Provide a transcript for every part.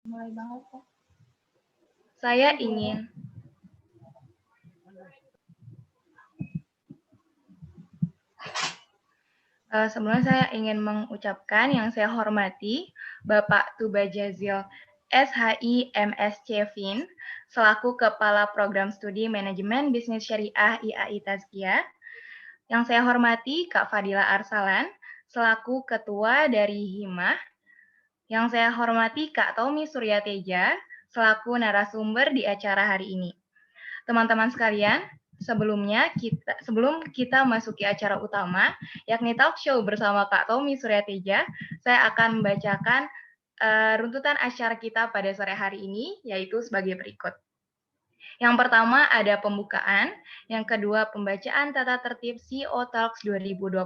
Mulai banget kok. Saya ingin Sebelumnya saya ingin mengucapkan yang saya hormati Bapak Tubajazil SHI MSC Fin selaku Kepala Program Studi Manajemen Bisnis Syariah IAI Tazkiyah. Yang saya hormati Kak Fadila Arsalan selaku Ketua dari Himah. Yang saya hormati Kak Tommy Suryateja selaku narasumber di acara hari ini. Teman-teman sekalian, sebelum kita masuki acara utama, yakni talk show bersama Kak Tommy Suryateja, saya akan membacakan runtutan acara kita pada sore hari ini, yaitu sebagai berikut. Yang pertama ada pembukaan, yang kedua pembacaan tata tertib CEO Talks 2021,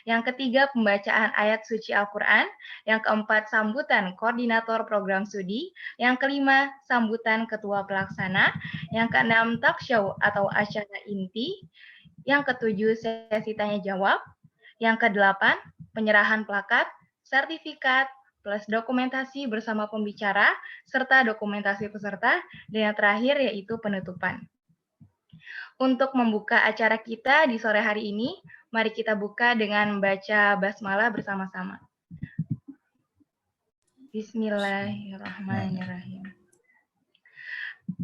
yang ketiga pembacaan ayat suci Al-Quran, yang keempat sambutan koordinator program studi, yang kelima sambutan ketua pelaksana, yang keenam talk show atau acara inti, yang ketujuh sesi tanya jawab, yang kedelapan penyerahan plakat, sertifikat, plus dokumentasi bersama pembicara, serta dokumentasi peserta, dan yang terakhir yaitu penutupan. Untuk membuka acara kita di sore hari ini, mari kita buka dengan membaca basmalah bersama-sama. Bismillahirrahmanirrahim.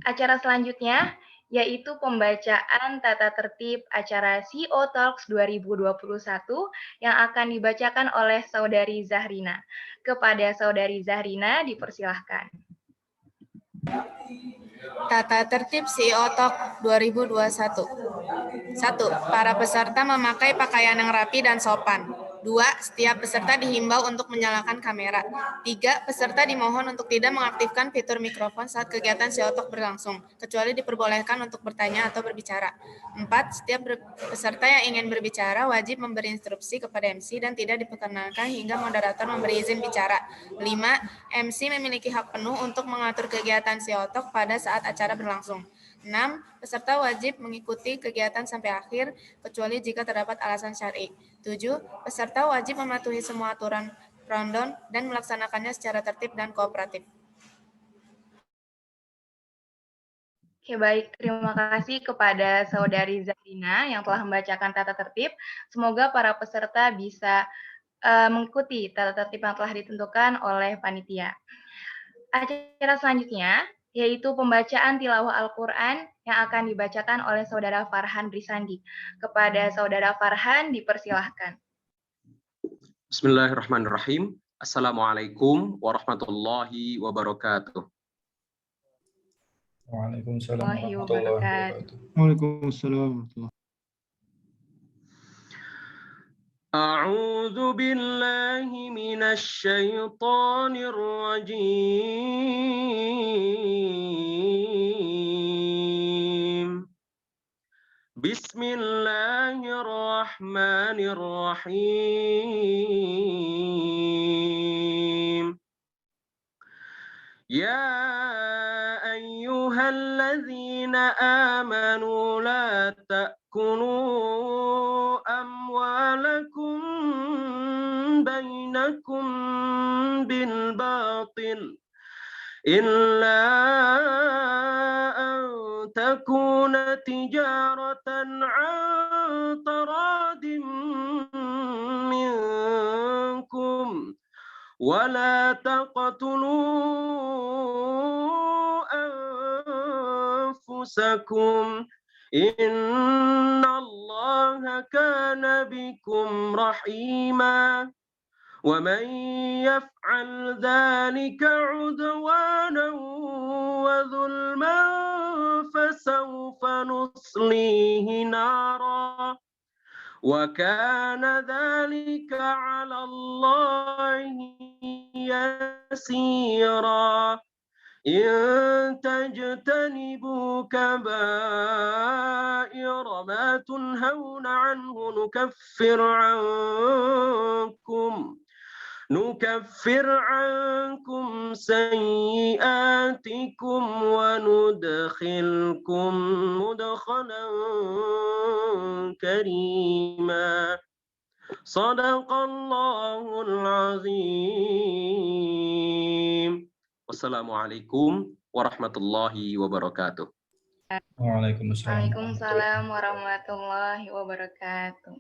Acara selanjutnya yaitu pembacaan tata tertib acara CEO Talks 2021 yang akan dibacakan oleh Saudari Zahrina. Kepada Saudari Zahrina dipersilahkan. Tata tertib CEO Talk 2021. 1. Para peserta memakai pakaian yang rapi dan sopan. 2. Setiap peserta dihimbau untuk menyalakan kamera. 3. Peserta dimohon untuk tidak mengaktifkan fitur mikrofon saat kegiatan CEO Talk berlangsung, kecuali diperbolehkan untuk bertanya atau berbicara. 4. Setiap peserta yang ingin berbicara wajib memberi instruksi kepada MC dan tidak diperkenankan hingga moderator memberi izin bicara. 5. MC memiliki hak penuh untuk mengatur kegiatan CEO Talk pada saat acara berlangsung. 6. Peserta wajib mengikuti kegiatan sampai akhir, kecuali jika terdapat alasan syar'i. 7. Peserta wajib mematuhi semua aturan rundown dan melaksanakannya secara tertib dan kooperatif. Oke, baik. Terima kasih kepada Saudari Zahrina yang telah membacakan tata tertib. Semoga para peserta bisa mengikuti tata tertib yang telah ditentukan oleh panitia. Acara selanjutnya yaitu pembacaan tilawah Al-Quran yang akan dibacakan oleh Saudara Farhan Brisandi. Kepada Saudara Farhan dipersilahkan. Bismillahirrahmanirrahim. Assalamualaikum warahmatullahi wabarakatuh. Waalaikumsalam warahmatullahi wabarakatuh. Waalaikumsalam warahmatullahi. أعوذ بالله من الشيطان الرجيم بسم الله الرحمن الرحيم يا أيها الذين آمنوا لا تأكلوا أموالكم بينكم بالباطل إلا أن تكون تجارة عن تراض منكم ولا تقتلوا أنفسكم إن الله كان بكم رحيما ومن يفعل ذلك عدوانا وظلما فسوف نصليه نارا وكان ذلك على الله يسيرا إن تجتنبوا كبائر ما تنهون عنه نكفر عنكم سيئاتكم وندخلكم مدخلا كريما صدق الله العظيم Wassalamualaikum warahmatullahi wabarakatuh. Waalaikumsalam. Waalaikumsalam warahmatullahi wabarakatuh.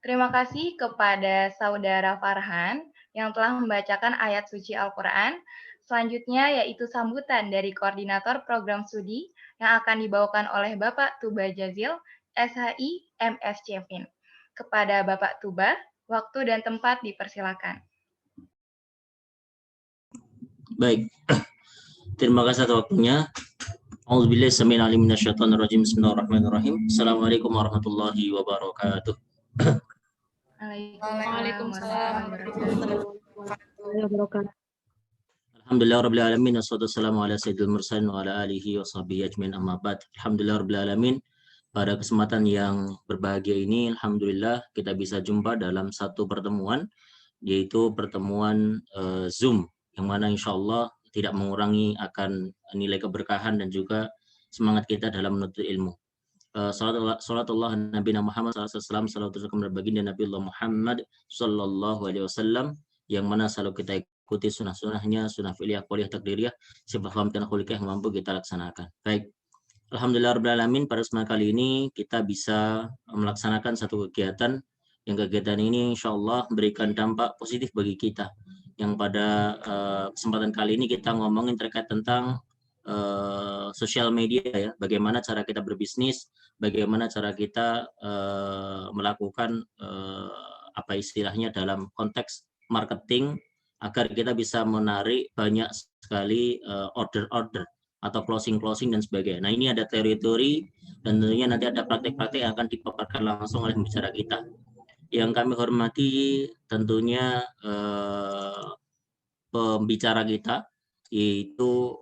Terima kasih kepada Saudara Farhan yang telah membacakan ayat suci Al-Quran. Selanjutnya yaitu sambutan dari Koordinator Program Studi yang akan dibawakan oleh Bapak Tuba Jazil, SHI MS Cevin. Kepada Bapak Tuba, waktu dan tempat dipersilakan. Baik, terima kasih atas waktunya. Auzubillahi samil alim minasyaitonir rajim. Bismillahirrahmanirrahim. Assalamualaikum warahmatullahi wabarakatuh. Waalaikumsalam warahmatullahi wabarakatuh. Alhamdulillah rabbil alamin wassalatu wassalamu ala sayyidil mursalin wa ala alihi wa sahbihi ajmain amma ba'd. Alhamdulillah rabbil alamin. Pada kesempatan yang berbahagia ini, alhamdulillah kita bisa jumpa dalam satu pertemuan, yaitu pertemuan Zoom, yang mana insyaallah tidak mengurangi akan nilai keberkahan dan juga semangat kita dalam menuntut ilmu. Salatullah Nabi Muhammad SAW, salawat dan baginda Nabi Allah Muhammad Sallallahu Alaihi Wasallam, yang mana selalu kita ikuti sunnah-sunnahnya, sunnah fi'liyah, qauliyah, takdiriyah, sifat faham dan khuliqah yang mampu kita laksanakan. Baik, alhamdulillah rabbil alamin, pada kesempatan kali ini kita bisa melaksanakan satu kegiatan, yang kegiatan ini insyaallah memberikan dampak positif bagi kita. Yang pada kesempatan kali ini kita ngomongin terkait tentang sosial media ya, bagaimana cara kita berbisnis, bagaimana cara kita melakukan apa istilahnya dalam konteks marketing agar kita bisa menarik banyak sekali order-order atau closing dan sebagainya. Nah, ini ada teori-teori dan tentunya nanti ada praktek-praktek yang akan dipaparkan langsung oleh pembicara kita. Yang kami hormati tentunya pembicara kita, yaitu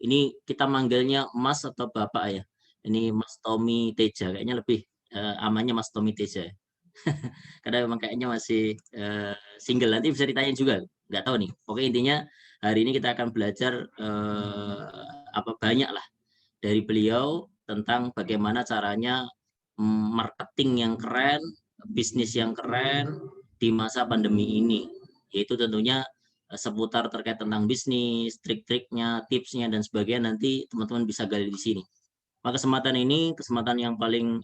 ini kita manggilnya Mas atau Bapak ya. Ini Mas Tommy Teja, kayaknya lebih amannya Mas Tommy Teja. Karena memang kayaknya masih single, nanti bisa ditanyain juga, nggak tahu nih. Pokoknya intinya hari ini kita akan belajar banyak lah dari beliau tentang bagaimana caranya marketing yang keren, bisnis yang keren di masa pandemi ini, yaitu tentunya seputar terkait tentang bisnis, trik-triknya, tipsnya dan sebagainya, nanti teman-teman bisa gali di sini. Maka kesempatan ini kesempatan yang paling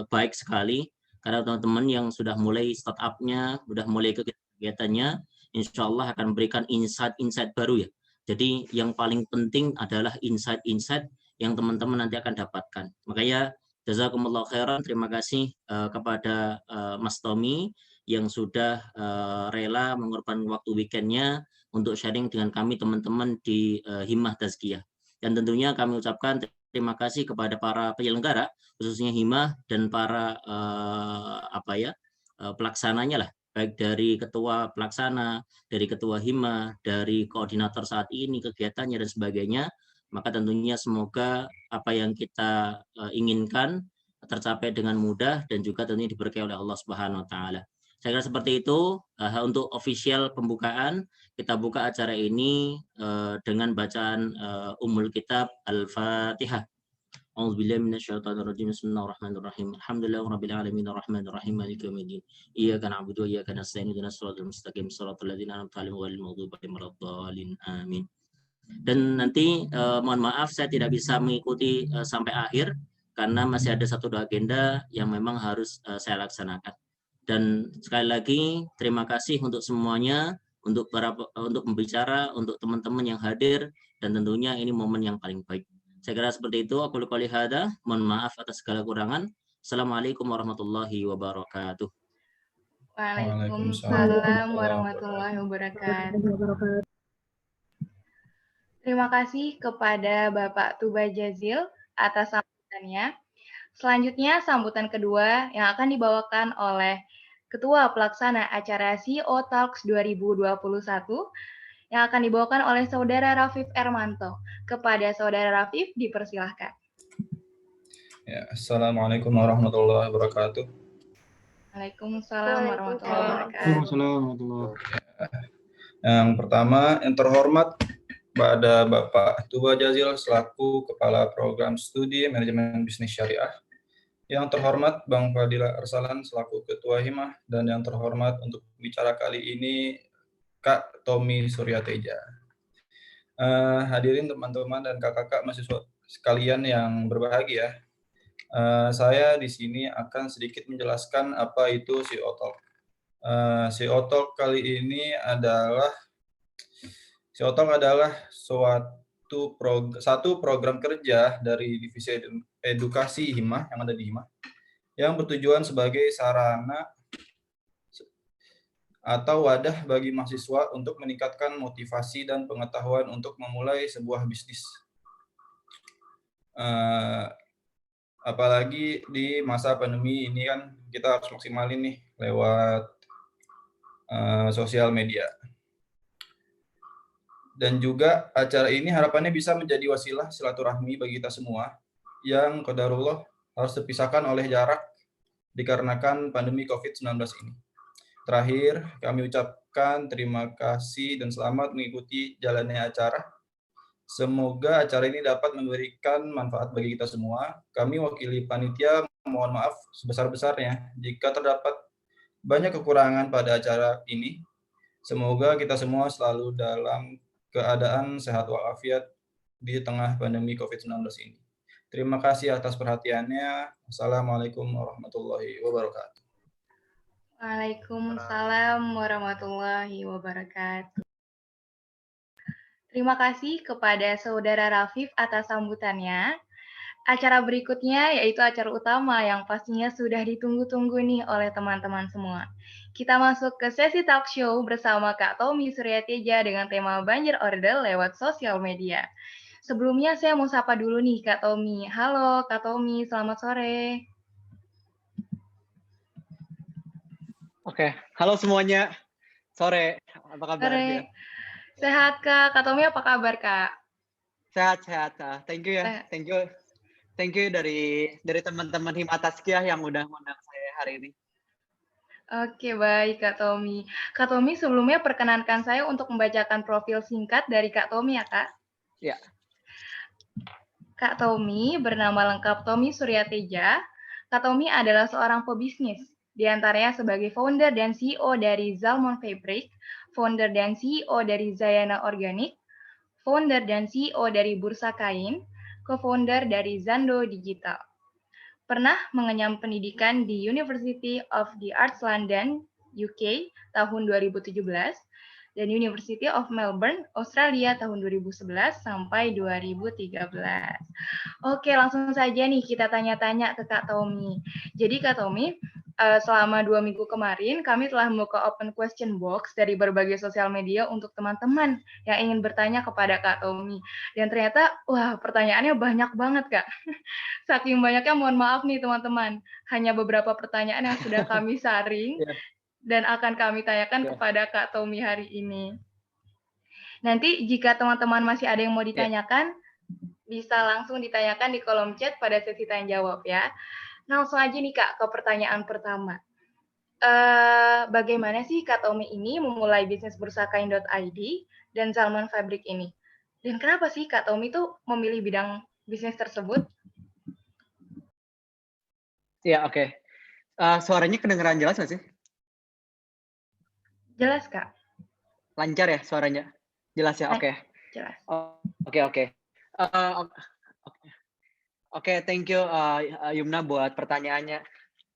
baik sekali karena teman-teman yang sudah mulai startup-nya, sudah mulai kegiatannya, insya Allah akan memberikan insight-insight baru ya. Jadi yang paling penting adalah insight-insight yang teman-teman nanti akan dapatkan. Makanya jazakumullah khairan, terima kasih kepada Mas Tommy yang sudah rela mengorbankan waktu weekendnya untuk sharing dengan kami teman-teman di Himmah Tazkiyah. Dan tentunya kami ucapkan terima kasih kepada para penyelenggara, khususnya Himmah dan para pelaksananya lah, baik dari ketua pelaksana, dari ketua Himmah, dari koordinator saat ini, kegiatannya dan sebagainya. Maka tentunya semoga apa yang kita inginkan tercapai dengan mudah dan juga tentunya diberkahi oleh Allah Subhanahu wa taala. Saya kira seperti itu. Untuk official pembukaan, kita buka acara ini dengan bacaan Ummul Kitab Al-Fatihah. A'udzubillahi minasyaitonirrajim. Bismillahirrahmanirrahim. Alhamdulillahirabbil alamin arrahmanir rahim maliki yaumiddin. Iyyaka na'budu wa iyyaka nasta'in ihdinas siratal mustaqim siratal ladzina an'amta 'alaihim ghairil maghdubi 'alaihim waladdallin. Amin. Dan nanti mohon maaf saya tidak bisa mengikuti sampai akhir karena masih ada satu agenda yang memang harus saya laksanakan. Dan sekali lagi terima kasih untuk semuanya, untuk pembicara, untuk teman-teman yang hadir, dan tentunya ini momen yang paling baik. Saya kira seperti itu. Aku qouli hadza, mohon maaf atas segala kurangan. Assalamualaikum warahmatullahi wabarakatuh. Waalaikumsalam warahmatullahi wabarakatuh. Terima kasih kepada Bapak Tuba Jazil atas sambutannya. Selanjutnya sambutan kedua yang akan dibawakan oleh Ketua Pelaksana acara CEO Talks 2021 yang akan dibawakan oleh Saudara Rafif Ermanto. Kepada Saudara Rafif dipersilahkan. Ya, Assalamualaikum warahmatullahi wabarakatuh. Waalaikumsalam warahmatullahi wabarakatuh. Waalaikumsalam. Yang pertama, yang terhormat pada Bapak Tuba Jazil selaku Kepala Program Studi Manajemen Bisnis Syariah. Yang terhormat Bang Fadila Arsalan selaku Ketua Himmah, dan yang terhormat untuk bicara kali ini Kak Tommy Suryateja. Hadirin teman-teman dan kakak-kakak mahasiswa sekalian yang berbahagia, saya di sini akan sedikit menjelaskan apa itu CO Talk. CO Talk kali ini adalah satu program kerja dari Divisi Edukasi Himah yang ada di Himah, yang bertujuan sebagai sarana atau wadah bagi mahasiswa untuk meningkatkan motivasi dan pengetahuan untuk memulai sebuah bisnis. Apalagi di masa pandemi ini kan kita harus maksimalin nih lewat sosial media. Dan juga acara ini harapannya bisa menjadi wasilah silaturahmi bagi kita semua yang qadarullah harus terpisahkan oleh jarak dikarenakan pandemi COVID-19 ini. Terakhir, kami ucapkan terima kasih dan selamat mengikuti jalannya acara. Semoga acara ini dapat memberikan manfaat bagi kita semua. Kami wakili panitia mohon maaf sebesar-besarnya jika terdapat banyak kekurangan pada acara ini. Semoga kita semua selalu dalam keadaan sehat walafiat di tengah pandemi COVID-19 ini. Terima kasih atas perhatiannya. Assalamualaikum warahmatullahi wabarakatuh. Waalaikumsalam warahmatullahi wabarakatuh. Terima kasih kepada Saudara Rafif atas sambutannya. Acara berikutnya yaitu acara utama yang pastinya sudah ditunggu-tunggu nih oleh teman-teman semua. Kita masuk ke sesi talk show bersama Kak Tommy Suryateja dengan tema banjir order lewat sosial media. Sebelumnya saya mau sapa dulu nih Kak Tommy. Halo Kak Tommy, selamat sore. Oke, halo semuanya. Sore, apa kabar? Sore. Sehat Kak. Kak Tommy apa kabar Kak? Sehat. Thank you ya. Thank you dari teman-teman Himataskiah yang udah mengundang saya hari ini. Oke, baik Kak Tommy. Kak Tommy, sebelumnya perkenankan saya untuk membacakan profil singkat dari Kak Tommy ya, Kak? Ya. Kak Tommy bernama lengkap Tommy Suryateja. Kak Tommy adalah seorang pebisnis, di antaranya sebagai founder dan CEO dari Zalmon Fabric, founder dan CEO dari Zayana Organic, founder dan CEO dari Bursa Kain, co-founder dari Zando Digital. Pernah mengenyam pendidikan di University of the Arts London, UK, tahun 2017, dan University of Melbourne, Australia, tahun 2011 sampai 2013. Oke, langsung saja nih kita tanya-tanya ke Kak Tommy. Jadi Kak Tommy, selama 2 minggu kemarin, kami telah membuka open question box dari berbagai sosial media untuk teman-teman yang ingin bertanya kepada Kak Tommy. Dan ternyata, wah, pertanyaannya banyak banget, Kak. Saking banyaknya, mohon maaf nih, teman-teman. Hanya beberapa pertanyaan yang sudah kami saring dan akan kami tanyakan kepada Kak Tommy hari ini. Nanti, jika teman-teman masih ada yang mau ditanyakan, bisa langsung ditanyakan di kolom chat pada sesi tanya-jawab, ya. Langsung aja nih Kak ke pertanyaan pertama. Bagaimana sih Kak Tommy ini memulai bisnis bursakain.id dan Zalmon Fabric ini? Dan kenapa sih Kak Tommy tuh memilih bidang bisnis tersebut? Ya, oke. Suaranya kedengeran jelas nggak sih? Jelas Kak. Lancar ya suaranya? Jelas ya? Oke. Jelas. Oke. Oke, thank you Yumna buat pertanyaannya.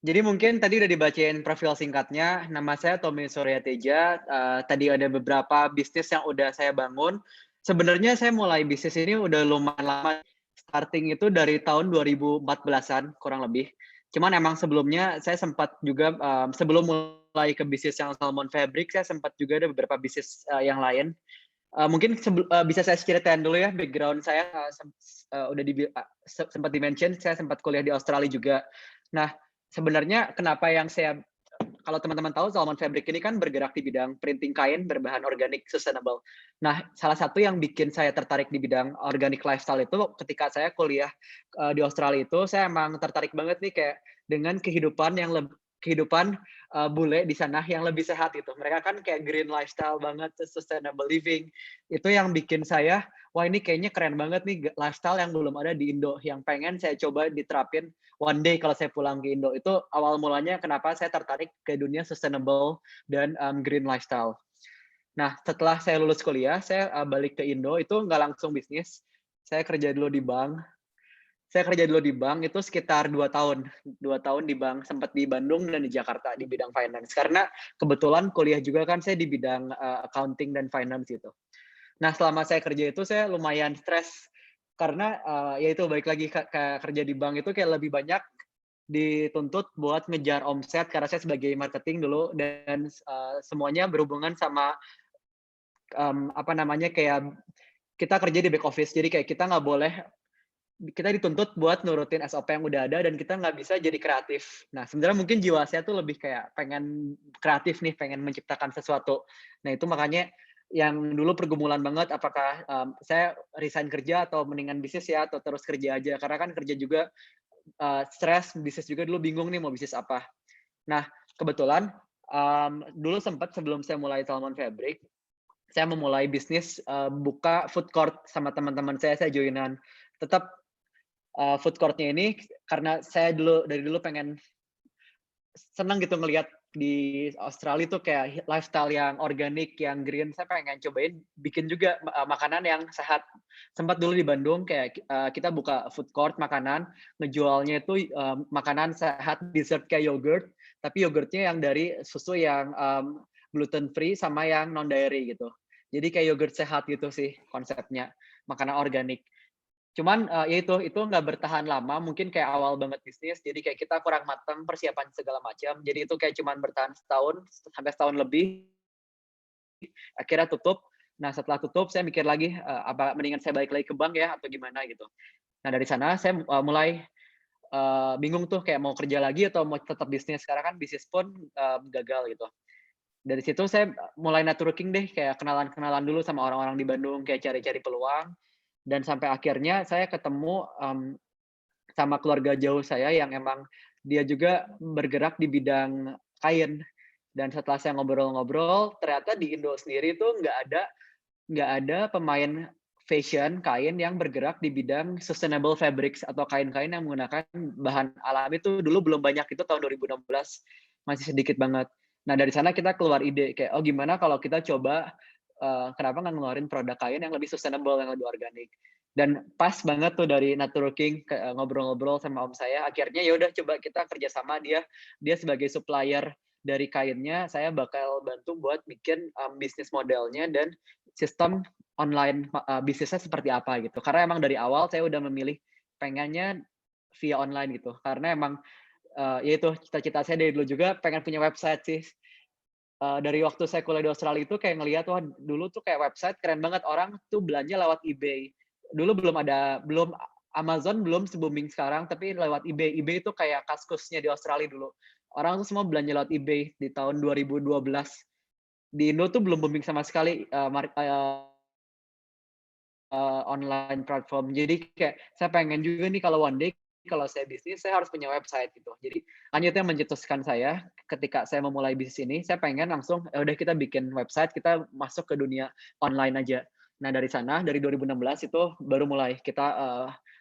Jadi mungkin tadi udah dibacain profil singkatnya. Nama saya Tommy Suryateja. Tadi ada beberapa bisnis yang udah saya bangun. Sebenarnya saya mulai bisnis ini udah lumayan lama. Starting itu dari tahun 2014-an kurang lebih. Cuman emang sebelumnya saya sempat juga sebelum mulai ke bisnis yang Zalmon Fabric, saya sempat juga ada beberapa bisnis yang lain. Mungkin bisa saya ceritain dulu ya background saya. Udah sempat di-mention, saya sempat kuliah di Australia juga. Nah, sebenarnya kenapa yang kalau teman-teman tahu Zalmon Fabric ini kan bergerak di bidang printing kain berbahan organik sustainable. Nah, salah satu yang bikin saya tertarik di bidang organic lifestyle itu ketika saya kuliah di Australia itu, saya emang tertarik banget nih kayak dengan kehidupan bule di sana yang lebih sehat itu. Mereka kan kayak green lifestyle banget, sustainable living. Itu yang bikin saya, wah ini kayaknya keren banget nih lifestyle yang belum ada di Indo. Yang pengen saya coba diterapin one day kalau saya pulang ke Indo. Itu awal mulanya kenapa saya tertarik ke dunia sustainable dan green lifestyle. Nah, setelah saya lulus kuliah, saya balik ke Indo, itu nggak langsung bisnis. Saya kerja dulu di bank. Saya kerja dulu di bank itu sekitar 2 tahun. 2 tahun di bank, sempat di Bandung dan di Jakarta di bidang finance. Karena kebetulan kuliah juga kan saya di bidang accounting dan finance gitu. Nah, selama saya kerja itu saya lumayan stres karena ya itu balik lagi ke kerja di bank itu kayak lebih banyak dituntut buat ngejar omset karena saya sebagai marketing dulu dan semuanya berhubungan sama apa namanya kayak kita kerja di back office. Jadi kayak kita nggak boleh kita dituntut buat nurutin SOP yang udah ada dan kita nggak bisa jadi kreatif. Nah, sebenarnya mungkin jiwa saya tuh lebih kayak pengen kreatif nih, pengen menciptakan sesuatu. Nah, itu makanya yang dulu pergumulan banget apakah saya resign kerja atau mendingan bisnis ya atau terus kerja aja. Karena kan kerja juga stres, bisnis juga dulu bingung nih mau bisnis apa. Nah, kebetulan dulu sempat sebelum saya mulai Salmon Fabric, saya memulai bisnis buka food court sama teman-teman saya joinan. Tetap food court-nya ini karena saya dari dulu pengen senang gitu ngelihat di Australia tuh kayak lifestyle yang organik, yang green. Saya pengen cobain bikin juga makanan yang sehat. Sempat dulu di Bandung kayak kita buka food court makanan, ngejualnya itu makanan sehat, dessert kayak yogurt, tapi yogurtnya yang dari susu yang gluten free sama yang non dairy gitu. Jadi kayak yogurt sehat gitu sih konsepnya, makanan organik. Cuman ya itu nggak bertahan lama, mungkin kayak awal banget bisnis, jadi kayak kita kurang matang persiapan segala macam. Jadi itu kayak cuman bertahan setahun sampai setahun lebih, akhirnya tutup. Nah setelah tutup saya mikir lagi apa mendingan saya balik lagi ke bank ya atau gimana gitu. Nah dari sana saya mulai bingung tuh kayak mau kerja lagi atau mau tetap bisnis. Karena kan bisnis pun gagal gitu. Dari situ saya mulai networking deh, kayak kenalan-kenalan dulu sama orang-orang di Bandung, kayak cari-cari peluang. Dan sampai akhirnya saya ketemu sama keluarga jauh saya yang emang dia juga bergerak di bidang kain. Dan setelah saya ngobrol-ngobrol, ternyata di Indo sendiri itu nggak ada pemain fashion kain yang bergerak di bidang sustainable fabrics atau kain-kain yang menggunakan bahan alami itu dulu belum banyak, itu tahun 2016 masih sedikit banget. Nah dari sana kita keluar ide kayak oh gimana kalau kita coba kenapa nggak ngeluarin produk kain yang lebih sustainable, yang lebih organik. Dan pas banget tuh dari networking ngobrol-ngobrol sama om saya, akhirnya ya udah coba kita kerjasama, dia sebagai supplier dari kainnya, saya bakal bantu buat bikin bisnis modelnya dan sistem online bisnisnya seperti apa gitu. Karena emang dari awal saya udah memilih pengennya via online gitu. Karena emang ya itu cita-cita saya dari dulu juga pengen punya website sih. Dari waktu saya kuliah di Australia itu kayak ngelihat wah dulu tuh kayak website keren banget, orang tuh belanja lewat eBay. Dulu belum Amazon belum se-booming sekarang, tapi lewat eBay. eBay itu kayak kaskusnya di Australia dulu. Orang tuh semua belanja lewat eBay di tahun 2012. Di Indo tuh belum booming sama sekali online platform. Jadi kayak saya pengen juga nih kalau one day kalau saya bisnis saya harus punya website gitu. Jadi hanya itu yang mencetuskan saya ketika saya memulai bisnis ini, saya pengen langsung udah kita bikin website, kita masuk ke dunia online aja. Nah dari sana dari 2016 itu baru mulai kita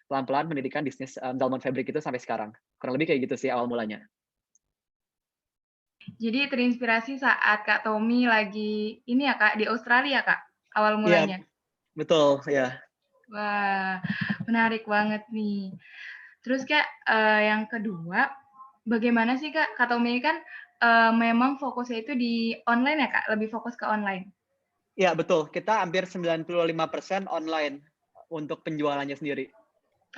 pelan-pelan mendirikan bisnis Salmon Fabric itu sampai sekarang. Kurang lebih kayak gitu sih awal mulanya. Jadi terinspirasi saat Kak Tommy lagi ini ya Kak di Australia Kak awal mulanya. Iya, betul ya. Wah menarik banget nih. Terus Kak yang kedua, bagaimana sih Kak Tommy kan memang fokusnya itu di online ya Kak, lebih fokus ke online. Iya betul, kita hampir 95% online untuk penjualannya sendiri.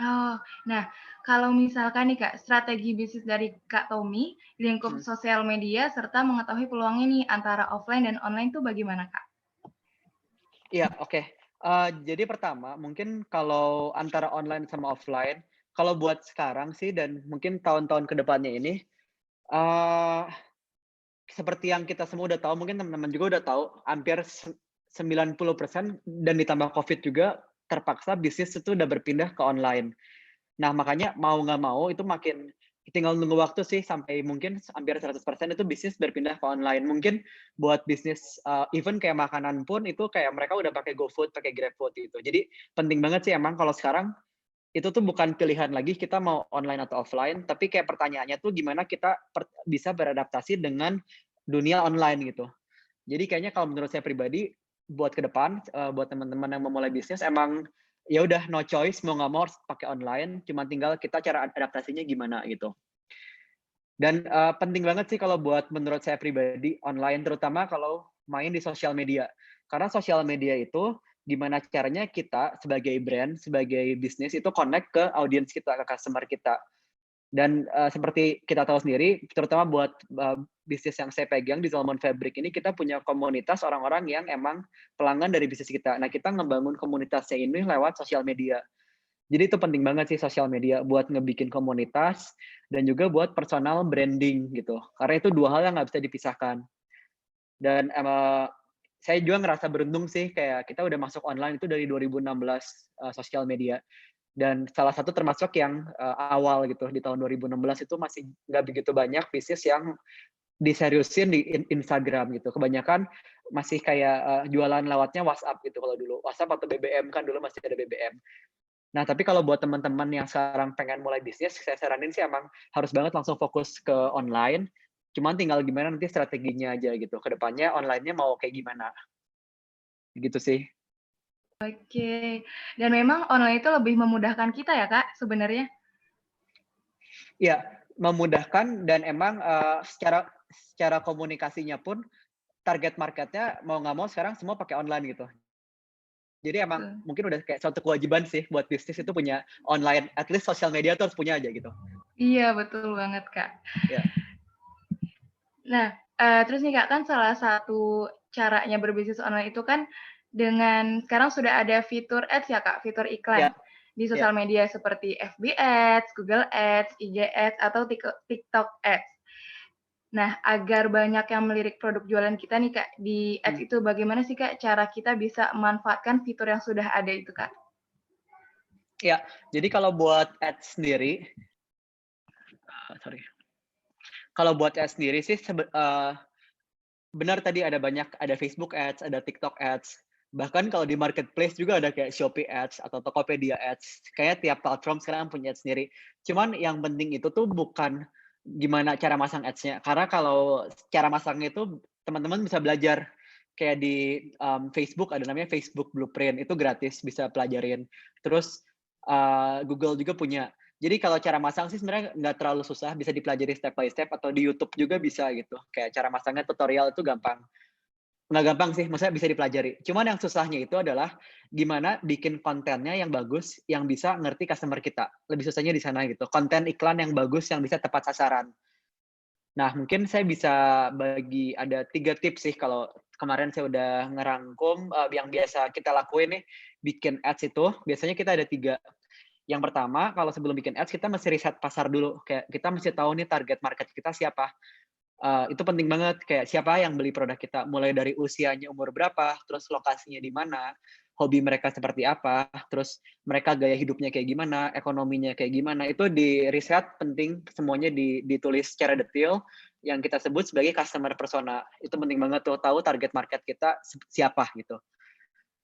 Oh, nah kalau misalkan nih Kak, strategi bisnis dari Kak Tommy di lingkup sosial media serta mengetahui peluangnya nih antara offline dan online tuh bagaimana Kak? Iya, oke. Jadi pertama, mungkin kalau antara online sama offline, kalau buat sekarang sih dan mungkin tahun-tahun ke depannya ini, seperti yang kita semua udah tahu, mungkin teman-teman juga udah tahu, hampir 90% dan ditambah COVID juga, terpaksa bisnis itu udah berpindah ke online. Nah, makanya mau nggak mau itu makin tinggal nunggu waktu sih sampai mungkin hampir 100% itu bisnis berpindah ke online. Mungkin buat bisnis even kayak makanan pun itu kayak mereka udah pakai GoFood, pakai GrabFood gitu. Jadi penting banget sih emang kalau sekarang itu tuh bukan pilihan lagi kita mau online atau offline, tapi kayak pertanyaannya tuh gimana kita bisa beradaptasi dengan dunia online gitu. Jadi kayaknya kalau menurut saya pribadi, buat ke depan, buat teman-teman yang memulai bisnis, emang ya udah no choice, mau nggak mau harus pakai online, cuma tinggal kita cara adaptasinya gimana gitu. Dan penting banget sih kalau buat menurut saya pribadi online, terutama kalau main di sosial media. Karena sosial media itu gimana caranya kita sebagai brand, sebagai bisnis itu connect ke audiens kita, ke customer kita. Dan seperti kita tahu sendiri, terutama buat bisnis yang saya pegang di Zalmon Fabric ini, kita punya komunitas orang-orang yang emang pelanggan dari bisnis kita. Nah, kita ngebangun komunitasnya ini lewat sosial media. Jadi itu penting banget sih sosial media buat ngebikin komunitas dan juga buat personal branding gitu. Karena itu dua hal yang nggak bisa dipisahkan. Dan saya juga ngerasa beruntung sih, kayak kita udah masuk online itu dari 2016 sosial media. Dan salah satu termasuk yang awal gitu, di tahun 2016 itu masih nggak begitu banyak bisnis yang diseriusin di Instagram gitu. Kebanyakan masih kayak jualan lewatnya WhatsApp gitu kalau dulu. WhatsApp atau BBM, kan dulu masih ada BBM. Nah, tapi kalau buat teman-teman yang sekarang pengen mulai bisnis, saya saranin sih emang harus banget langsung fokus ke online. Cuman tinggal gimana nanti strateginya aja gitu. Kedepannya online-nya mau kayak gimana. Gitu sih. Oke, dan memang online itu lebih memudahkan kita ya Kak sebenarnya? Iya, memudahkan dan emang secara komunikasinya pun target marketnya mau nggak mau sekarang semua pakai online gitu. Jadi emang mungkin udah kayak suatu kewajiban sih buat bisnis itu punya online, at least sosial media tuh harus punya aja gitu. Iya, betul banget, Kak. Iya. Nah, terus nih Kak, kan salah satu caranya berbisnis online itu kan dengan sekarang sudah ada fitur ads ya Kak, fitur iklan di sosial media seperti FB Ads, Google Ads, IG Ads, atau TikTok Ads. Nah, agar banyak yang melirik produk jualan kita nih Kak, di ads itu bagaimana sih Kak cara kita bisa memanfaatkan fitur yang sudah ada itu Kak? Ya, jadi kalau buat ads sendiri, kalau buat ads sendiri sih benar tadi ada Facebook Ads, ada TikTok Ads. Bahkan kalau di marketplace juga ada kayak Shopee Ads atau Tokopedia Ads. Kayak tiap platform sekarang punya ads sendiri. Cuman yang penting itu tuh bukan gimana cara masang ads-nya. Karena kalau cara masangnya itu teman-teman bisa belajar. Kayak di Facebook ada namanya Facebook Blueprint, itu gratis, bisa pelajarin. Terus Google juga punya. Jadi kalau cara masang sih sebenarnya nggak terlalu susah, bisa dipelajari step by step, atau di YouTube juga bisa gitu. Kayak cara masangnya tutorial itu gampang. Nggak gampang sih, maksudnya bisa dipelajari. Cuman yang susahnya itu adalah gimana bikin kontennya yang bagus, yang bisa ngerti customer kita. Lebih susahnya di sana gitu. Konten iklan yang bagus, yang bisa tepat sasaran. Nah, mungkin saya bisa bagi ada 3 tips sih kalau kemarin saya udah ngerangkum yang biasa kita lakuin nih, bikin ads itu, biasanya kita ada 3. Yang pertama, kalau sebelum bikin ads, kita mesti riset pasar dulu. Kayak kita mesti tahu nih target market kita siapa. Itu penting banget, kayak siapa yang beli produk kita. Mulai dari usianya umur berapa, terus lokasinya di mana, hobi mereka seperti apa, terus mereka gaya hidupnya kayak gimana, ekonominya kayak gimana. Itu di riset penting, semuanya ditulis secara detail, yang kita sebut sebagai customer persona. Itu penting banget tuh, tahu target market kita siapa gitu.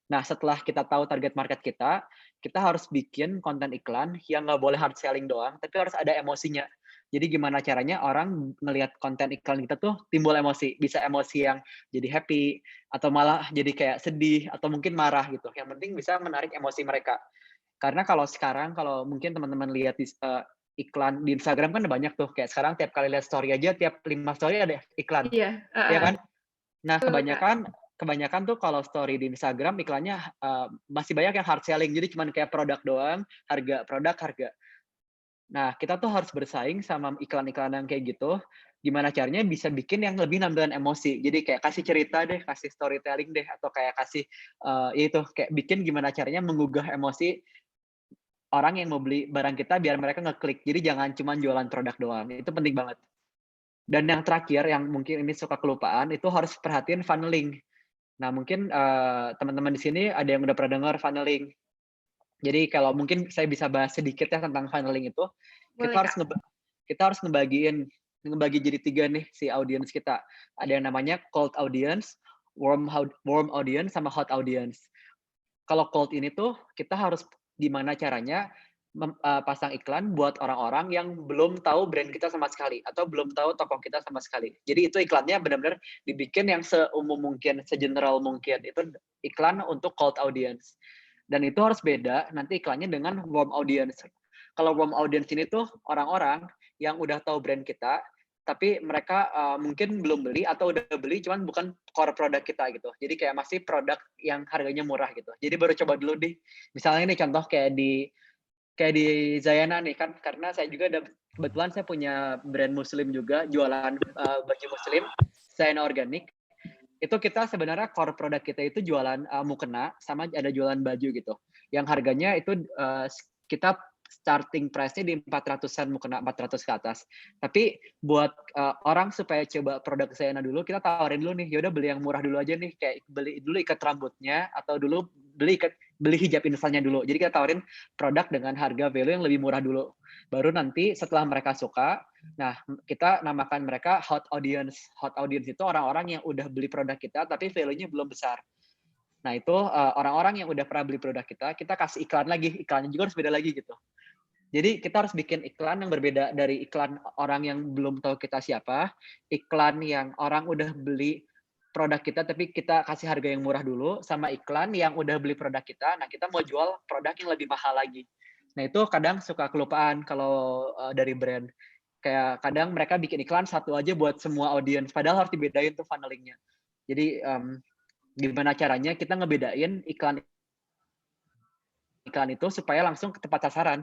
Nah, setelah kita tahu target market kita harus bikin konten iklan yang nggak boleh hard selling doang, tapi harus ada emosinya. Jadi gimana caranya orang ngelihat konten iklan kita tuh timbul emosi. Bisa emosi yang jadi happy, atau malah jadi kayak sedih, atau mungkin marah gitu. Yang penting bisa menarik emosi mereka. Karena kalau sekarang, kalau mungkin teman-teman lihat di iklan di Instagram kan ada banyak tuh. Kayak sekarang tiap kali lihat story aja, tiap 5 story ada iklan. Iya. Iya kan? Nah, kebanyakan tuh kalau story di Instagram iklannya masih banyak yang hard selling, jadi cuma kayak produk doang, harga. Nah, kita tuh harus bersaing sama iklan-iklan yang kayak gitu, gimana caranya bisa bikin yang lebih nampilkan emosi. Jadi kayak kasih cerita deh, kasih storytelling deh, atau kayak kasih itu kayak bikin gimana caranya menggugah emosi orang yang mau beli barang kita biar mereka ngeklik. Jadi jangan cuma jualan produk doang. Itu penting banget. Dan yang terakhir, yang mungkin ini suka kelupaan, itu harus perhatiin funneling. Nah, mungkin teman-teman di sini ada yang udah pernah dengar funneling. Jadi kalau mungkin saya bisa bahas sedikit ya tentang funneling itu. Kita harus ngebagi jadi 3 nih si audience kita. Ada yang namanya cold audience, warm audience, sama hot audience. Kalau cold ini tuh kita harus gimana caranya pasang iklan buat orang-orang yang belum tahu brand kita sama sekali atau belum tahu toko kita sama sekali. Jadi itu iklannya benar-benar dibikin yang seumum mungkin, segeneral mungkin. Itu iklan untuk cold audience. Dan itu harus beda nanti iklannya dengan warm audience. Kalau warm audience ini tuh orang-orang yang udah tahu brand kita, tapi mereka mungkin belum beli atau udah beli cuman bukan core produk kita gitu. Jadi kayak masih produk yang harganya murah gitu. Jadi baru coba dulu deh. Misalnya ini contoh kayak di Zayana nih kan, karena saya juga ada kebetulan saya punya brand muslim juga, jualan baju muslim, Zayana Organik. Itu kita sebenarnya core produk kita itu jualan mukena sama ada jualan baju gitu. Yang harganya itu kita starting price-nya di 400-an mukena, 400 ke atas. Tapi buat orang supaya coba produk Zayana dulu, kita tawarin dulu nih, yaudah beli yang murah dulu aja nih, kayak beli dulu ikat rambutnya atau dulu beli hijab instannya dulu. Jadi kita tawarin produk dengan harga value yang lebih murah dulu. Baru nanti setelah mereka suka, nah kita namakan mereka hot audience. Hot audience itu orang-orang yang udah beli produk kita tapi value-nya belum besar. Nah itu orang-orang yang udah pernah beli produk kita kasih iklan lagi. Iklannya juga harus beda lagi gitu. Jadi kita harus bikin iklan yang berbeda dari iklan orang yang belum tahu kita siapa, iklan yang orang udah beli produk kita tapi kita kasih harga yang murah dulu, sama iklan yang udah beli produk kita, nah kita mau jual produk yang lebih mahal lagi. Nah itu kadang suka kelupaan kalau dari brand. Kayak kadang mereka bikin iklan satu aja buat semua audiens, padahal harus dibedain tuh funnelingnya. Jadi gimana caranya kita ngebedain iklan itu supaya langsung ke tempat sasaran.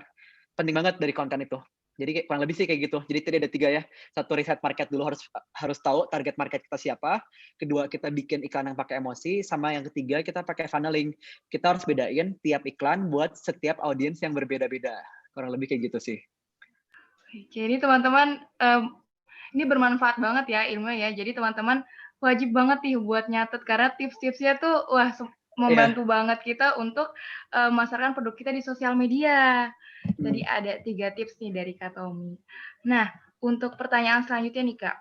Penting banget dari konten itu. Jadi kurang lebih sih kayak gitu. Jadi tadi ada 3 ya. 1 riset market dulu, harus tahu target market kita siapa. Kedua, kita bikin iklan yang pakai emosi. Sama yang ketiga, kita pakai funneling. Kita harus bedain tiap iklan buat setiap audiens yang berbeda-beda. Kurang lebih kayak gitu sih. Jadi teman-teman, ini bermanfaat banget ya ilmunya ya. Jadi teman-teman wajib banget nih buat nyatet karena tips-tipsnya tuh wah membantu banget kita untuk memasarkan produk kita di sosial media. Jadi ada 3 tips nih dari Kak Tommy. Nah, untuk pertanyaan selanjutnya nih Kak,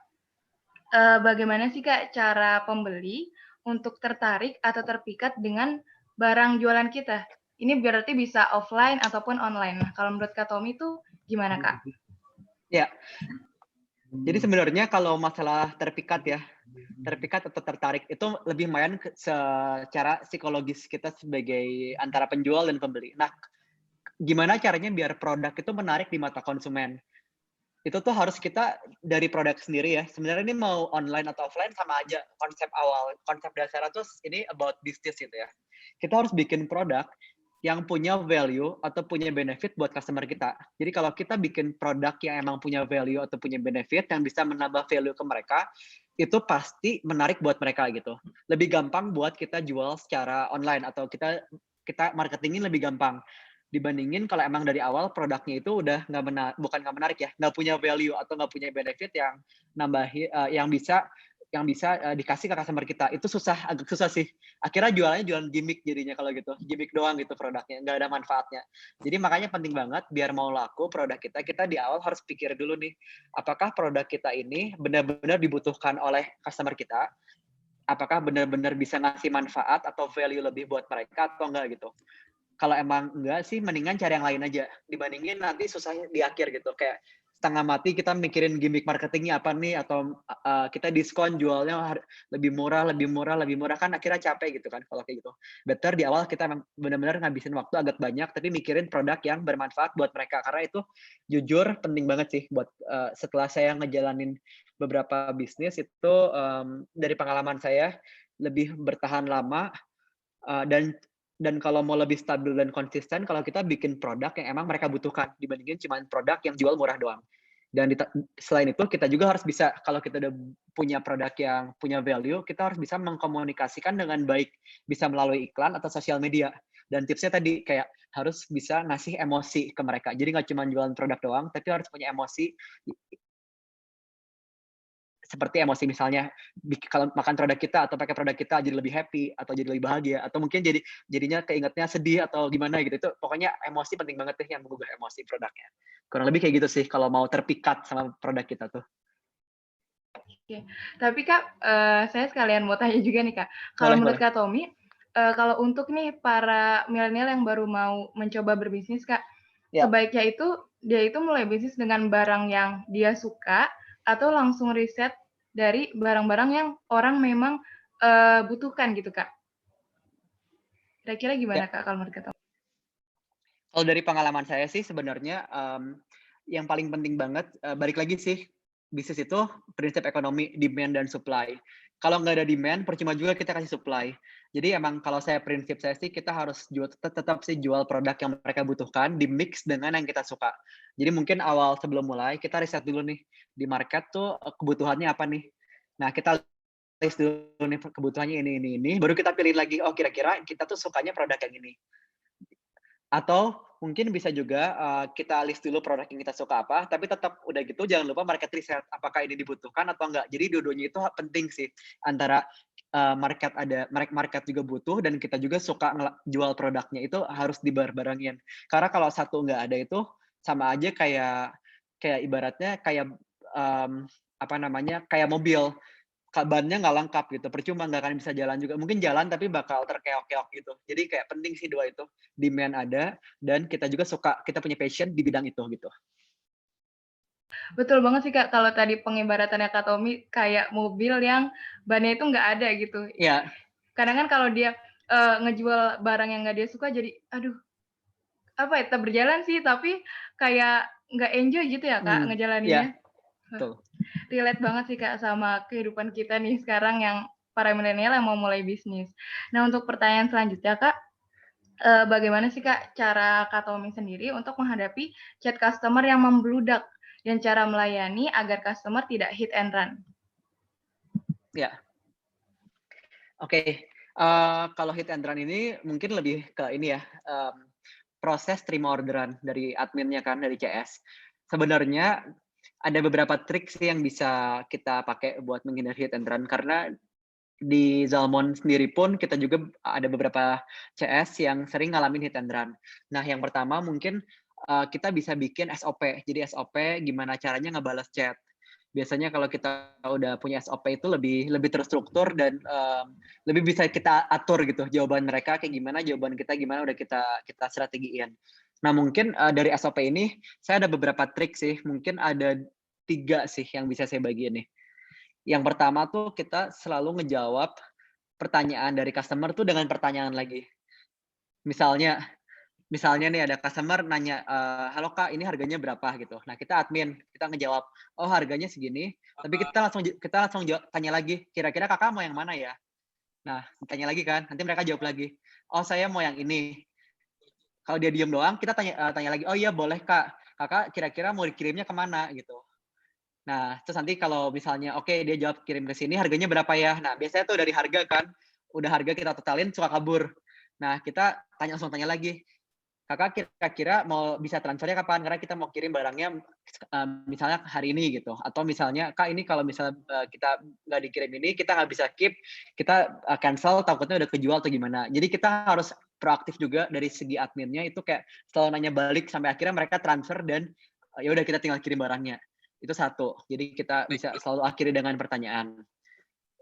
bagaimana sih Kak cara pembeli untuk tertarik atau terpikat dengan barang jualan kita? Ini berarti bisa offline ataupun online. Nah, kalau menurut Kak Tommy itu gimana Kak? Ya, jadi sebenarnya kalau masalah terpikat ya, terpikat atau tertarik itu lebih main secara psikologis kita sebagai antara penjual dan pembeli. Nah, gimana caranya biar produk itu menarik di mata konsumen? Itu tuh harus kita dari produk sendiri ya. Sebenarnya ini mau online atau offline sama aja konsep awal. Konsep dasar itu ini about business gitu ya. Kita harus bikin produk yang punya value atau punya benefit buat customer kita. Jadi kalau kita bikin produk yang emang punya value atau punya benefit yang bisa menambah value ke mereka, itu pasti menarik buat mereka gitu. Lebih gampang buat kita jual secara online atau kita marketingin lebih gampang dibandingin kalau emang dari awal produknya itu udah bukan nggak menarik ya, nggak punya value atau nggak punya benefit yang yang bisa dikasih ke customer kita. Itu agak susah sih. Akhirnya jualan gimmick jadinya kalau gitu, gimmick doang gitu produknya, nggak ada manfaatnya. Jadi makanya penting banget biar mau laku produk kita di awal harus pikir dulu nih, apakah produk kita ini benar-benar dibutuhkan oleh customer kita, apakah benar-benar bisa ngasih manfaat atau value lebih buat mereka atau enggak gitu. Kalau emang enggak sih, mendingan cari yang lain aja. Dibandingin nanti susahnya di akhir gitu. Kayak setengah mati kita mikirin gimmick marketingnya apa nih, atau kita diskon jualnya lebih murah, kan akhirnya capek gitu kan kalau kayak gitu. Better di awal kita emang benar-benar ngabisin waktu agak banyak, tapi mikirin produk yang bermanfaat buat mereka. Karena itu jujur penting banget sih buat setelah saya ngejalanin beberapa bisnis itu dari pengalaman saya lebih bertahan lama dan kalau mau lebih stabil dan konsisten, kalau kita bikin produk yang emang mereka butuhkan dibandingin cuma produk yang jual murah doang. Dan selain itu kita juga harus bisa, kalau kita udah punya produk yang punya value, kita harus bisa mengkomunikasikan dengan baik, bisa melalui iklan atau sosial media. Dan tipsnya tadi kayak harus bisa ngasih emosi ke mereka. Jadi nggak cuma jualan produk doang, tapi harus punya emosi. Seperti emosi misalnya kalau makan produk kita atau pakai produk kita jadi lebih happy atau jadi lebih bahagia atau mungkin jadinya keingetnya sedih atau gimana gitu. Itu pokoknya emosi penting banget deh yang mengubah emosi produknya. Kurang lebih kayak gitu sih kalau mau terpikat sama produk kita tuh. Oke. Tapi Kak, saya sekalian mau tanya juga nih Kak. Kalau menurut Kak Tommy, kalau untuk nih para milenial yang baru mau mencoba berbisnis Kak, Ya. Sebaiknya itu dia itu mulai bisnis dengan barang yang dia suka atau langsung riset dari barang-barang yang orang memang butuhkan gitu, Kak. Kira-kira gimana, Kak, kalau menurut Kak? Kalau dari pengalaman saya sih sebenarnya yang paling penting banget balik lagi sih, bisnis itu prinsip ekonomi demand dan supply. Kalau nggak ada demand, percuma juga kita kasih supply. Jadi emang kalau prinsip saya sih kita harus tetap sih jual produk yang mereka butuhkan, di mix dengan yang kita suka. Jadi mungkin awal sebelum mulai kita riset dulu nih di market tuh kebutuhannya apa nih. Nah kita list dulu nih kebutuhannya ini, baru kita pilih lagi, oh kira-kira kita tuh sukanya produk yang ini. Atau mungkin bisa juga kita list dulu produk yang kita suka apa, tapi tetap udah gitu jangan lupa market research, apakah ini dibutuhkan atau enggak. Jadi dua-duanya itu penting sih, antara market juga butuh dan kita juga suka jual produknya, itu harus dibareng-barengin. Karena kalau satu nggak ada itu sama aja kayak ibaratnya kayak kayak mobil. Bannya nggak lengkap gitu, percuma nggak akan bisa jalan juga. Mungkin jalan tapi bakal terkeok-keok gitu. Jadi kayak penting sih dua itu, demand ada dan kita juga suka, kita punya passion di bidang itu gitu. Betul banget sih, Kak, kalau tadi pengibaratannya Kak Tommy kayak mobil yang bannya itu nggak ada gitu. Iya. Kadang kan kalau dia ngejual barang yang nggak dia suka jadi, aduh, apa ya, tetap berjalan sih tapi kayak nggak enjoy gitu ya, Kak, ngejalaninnya. Iya, betul. Relate banget sih, Kak, sama kehidupan kita nih sekarang yang para milenial yang mau mulai bisnis. Nah, untuk pertanyaan selanjutnya, Kak, bagaimana sih, Kak, cara Kak Tommy sendiri untuk menghadapi chat customer yang membludak dan cara melayani agar customer tidak hit and run? Ya. Oke, kalau hit and run ini mungkin lebih ke ini ya, proses terima orderan dari adminnya kan, dari CS. Sebenarnya ada beberapa trik sih yang bisa kita pakai buat menghindari hit and run, karena di Zalmon sendiri pun kita juga ada beberapa CS yang sering ngalamin hit and run. Nah, yang pertama mungkin kita bisa bikin SOP. Jadi SOP gimana caranya ngebales chat. Biasanya kalau kita udah punya SOP itu lebih terstruktur dan lebih bisa kita atur gitu. Jawaban mereka kayak gimana, jawaban kita gimana, udah kita strategiin. Nah, mungkin dari SOP ini saya ada beberapa trik sih. Mungkin ada 3 sih yang bisa saya bagi nih. Yang pertama tuh kita selalu ngejawab pertanyaan dari customer tuh dengan pertanyaan lagi. Misalnya nih ada customer nanya, "Halo Kak, ini harganya berapa?" gitu. Nah, kita admin, kita ngejawab, "Oh, harganya segini." Tapi kita langsung tanya lagi, "Kira-kira Kakak mau yang mana ya?" Nah, tanya lagi kan, nanti mereka jawab lagi, "Oh, saya mau yang ini." Kalau dia diem doang, kita tanya lagi, "Oh iya boleh Kak, Kakak kira-kira mau dikirimnya kemana?" gitu. Nah, terus nanti kalau misalnya oke, dia jawab kirim ke sini, harganya berapa ya? Nah, biasanya tuh dari harga kan, udah harga kita totalin suka kabur. Nah, kita langsung tanya lagi, "Kakak kira-kira mau bisa transfernya kapan? Karena kita mau kirim barangnya misalnya hari ini," gitu. Atau misalnya, "Kak, ini kalau misalnya kita nggak dikirim ini, kita nggak bisa keep, kita cancel, takutnya udah kejual atau gimana." Jadi kita harus proaktif juga dari segi adminnya, itu kayak selalu nanya balik sampai akhirnya mereka transfer dan ya udah kita tinggal kirim barangnya. Itu satu. Jadi kita bisa selalu akhiri dengan pertanyaan.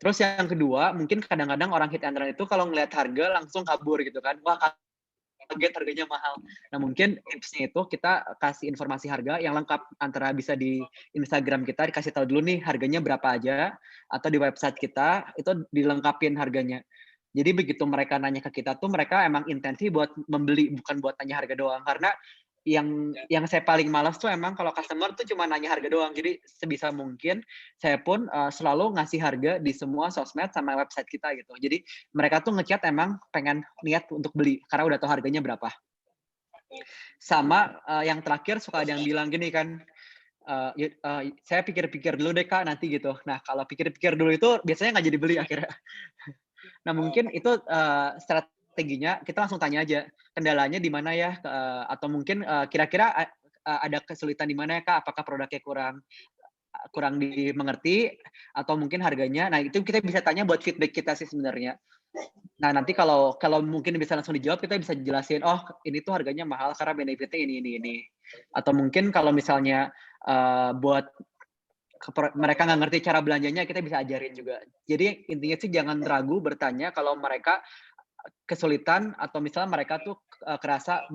Terus yang kedua, mungkin kadang-kadang orang hit and run itu kalau ngelihat harga langsung kabur gitu kan. Wah, kaget harganya mahal. Nah, mungkin tipsnya itu kita kasih informasi harga yang lengkap, antara bisa di Instagram kita dikasih tahu dulu nih harganya berapa aja, atau di website kita itu dilengkapin harganya. Jadi begitu mereka nanya ke kita tuh mereka emang intensi buat membeli, bukan buat tanya harga doang. Karena yang saya paling malas tuh emang kalau customer tuh cuma nanya harga doang. Jadi sebisa mungkin saya pun selalu ngasih harga di semua sosmed sama website kita gitu. Jadi mereka tuh ngechat emang pengen niat untuk beli karena udah tahu harganya berapa. Sama yang terakhir suka ada yang bilang gini kan, saya pikir-pikir dulu deh Kak nanti gitu. Nah, kalau pikir-pikir dulu itu biasanya nggak jadi beli akhirnya. Nah, mungkin itu strateginya kita langsung tanya aja, kendalanya di mana ya, atau mungkin kira-kira ada kesulitan di mana ya Kak? Apakah produknya kurang dimengerti atau mungkin harganya. Nah, itu kita bisa tanya buat feedback kita sih sebenarnya. Nah, nanti kalau mungkin bisa langsung dijawab, kita bisa jelasin, oh ini tuh harganya mahal karena benefitnya ini. Atau mungkin kalau misalnya buat mereka nggak ngerti cara belanjanya, kita bisa ajarin juga. Jadi intinya sih jangan ragu bertanya kalau mereka kesulitan atau misalnya mereka tuh kerasa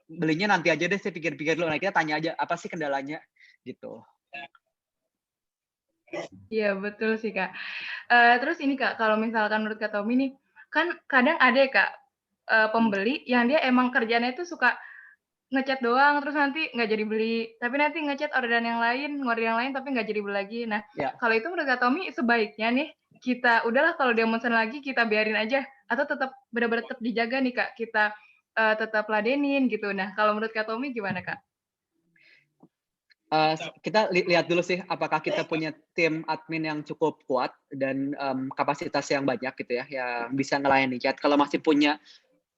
belinya nanti aja deh, saya pikir-pikir dulu. Nah, kita tanya aja apa sih kendalanya gitu. Iya, betul sih, Kak. Terus ini, Kak, kalau misalkan menurut Kak Tommy nih, kan kadang ada ya, Kak, pembeli yang dia emang kerjanya itu suka nge-chat doang, terus nanti nggak jadi beli, tapi nanti nge-chat orderan yang lain, ngorder yang lain, tapi nggak jadi beli lagi. Nah, Ya. kalau itu menurut Kak Tommy sebaiknya nih, kita udahlah kalau dia mesen lagi kita biarin aja, atau tetap benar-benar tetap dijaga nih, Kak, kita tetap ladenin gitu. Nah, kalau menurut Kak Tommy gimana, Kak? Kita lihat dulu sih apakah kita punya tim admin yang cukup kuat dan kapasitas yang banyak gitu ya, yang bisa ngelayani chat.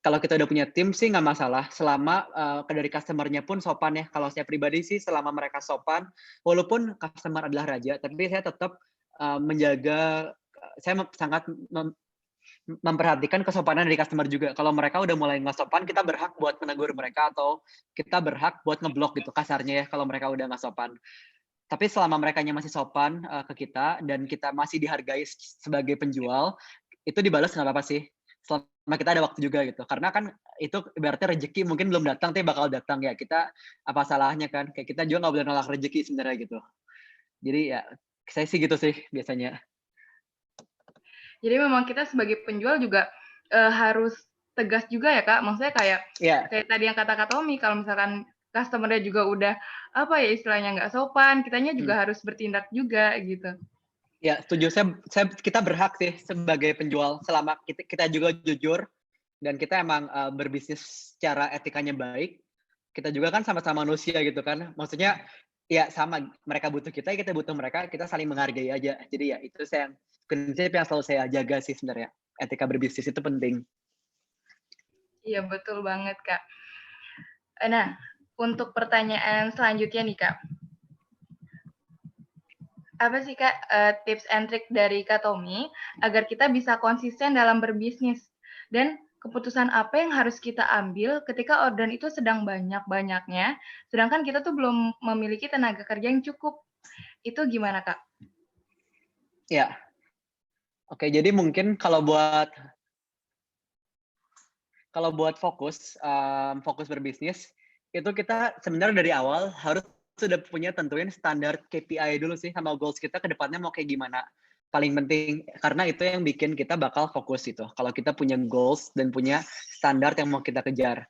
Kalau kita udah punya tim sih nggak masalah, selama dari customer-nya pun sopan ya. Kalau saya pribadi sih selama mereka sopan, walaupun customer adalah raja, tapi saya tetap menjaga, saya sangat memperhatikan kesopanan dari customer juga. Kalau mereka udah mulai nggak sopan, kita berhak buat menegur mereka atau kita berhak buat ngeblok gitu kasarnya ya kalau mereka udah nggak sopan. Tapi selama merekanya masih sopan ke kita dan kita masih dihargai sebagai penjual, itu dibalas nggak apa-apa sih. Selama kita ada waktu juga gitu. Karena kan itu berarti rezeki mungkin belum datang tapi bakal datang ya. Kita apa salahnya kan? Kayak kita juga nggak boleh nolak rezeki sebenarnya gitu. Jadi ya saya sih gitu sih biasanya. Jadi memang kita sebagai penjual juga harus tegas juga ya, Kak. Maksudnya kayak tadi yang kata Kak Tommy, kalau misalkan customer-nya juga udah apa ya istilahnya nggak sopan, kitanya juga harus bertindak juga gitu. Ya, setuju. Kita berhak sih sebagai penjual selama kita juga jujur dan kita emang berbisnis secara etikanya baik. Kita juga kan sama-sama manusia gitu kan. Maksudnya ya sama, mereka butuh kita butuh mereka, kita saling menghargai aja. Jadi ya itu prinsip yang selalu saya jaga sih sebenarnya. Etika berbisnis itu penting. Iya, betul banget, Kak. Nah, untuk pertanyaan selanjutnya nih, Kak. Apa sih, Kak, tips and trick dari Kak Tommy agar kita bisa konsisten dalam berbisnis? Dan keputusan apa yang harus kita ambil ketika orderan itu sedang banyak-banyaknya, sedangkan kita tuh belum memiliki tenaga kerja yang cukup. Itu gimana, Kak? Ya. Oke, jadi mungkin kalau buat fokus berbisnis, itu kita sebenarnya dari awal harus sudah punya tentuin standar KPI dulu sih sama goals kita ke depannya mau kayak gimana. Paling penting, karena itu yang bikin kita bakal fokus itu. Kalau kita punya goals dan punya standar yang mau kita kejar.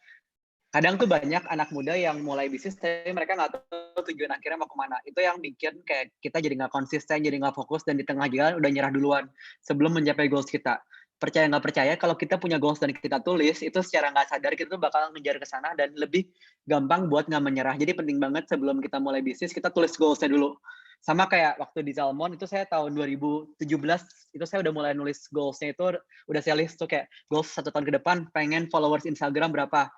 Kadang tuh banyak anak muda yang mulai bisnis, tapi mereka nggak tahu tujuan akhirnya mau kemana. Itu yang bikin kayak kita jadi nggak konsisten, jadi nggak fokus, dan di tengah jalan udah nyerah duluan sebelum mencapai goals kita. Percaya nggak percaya, kalau kita punya goals dan kita tulis, itu secara nggak sadar kita tuh bakal ngejar ke sana dan lebih gampang buat nggak menyerah. Jadi penting banget sebelum kita mulai bisnis, kita tulis goals-nya dulu. Sama kayak waktu di Zalmon, itu saya tahun 2017, itu saya udah mulai nulis goals-nya itu, udah saya list tuh kayak goals 1 tahun ke depan, pengen followers Instagram berapa,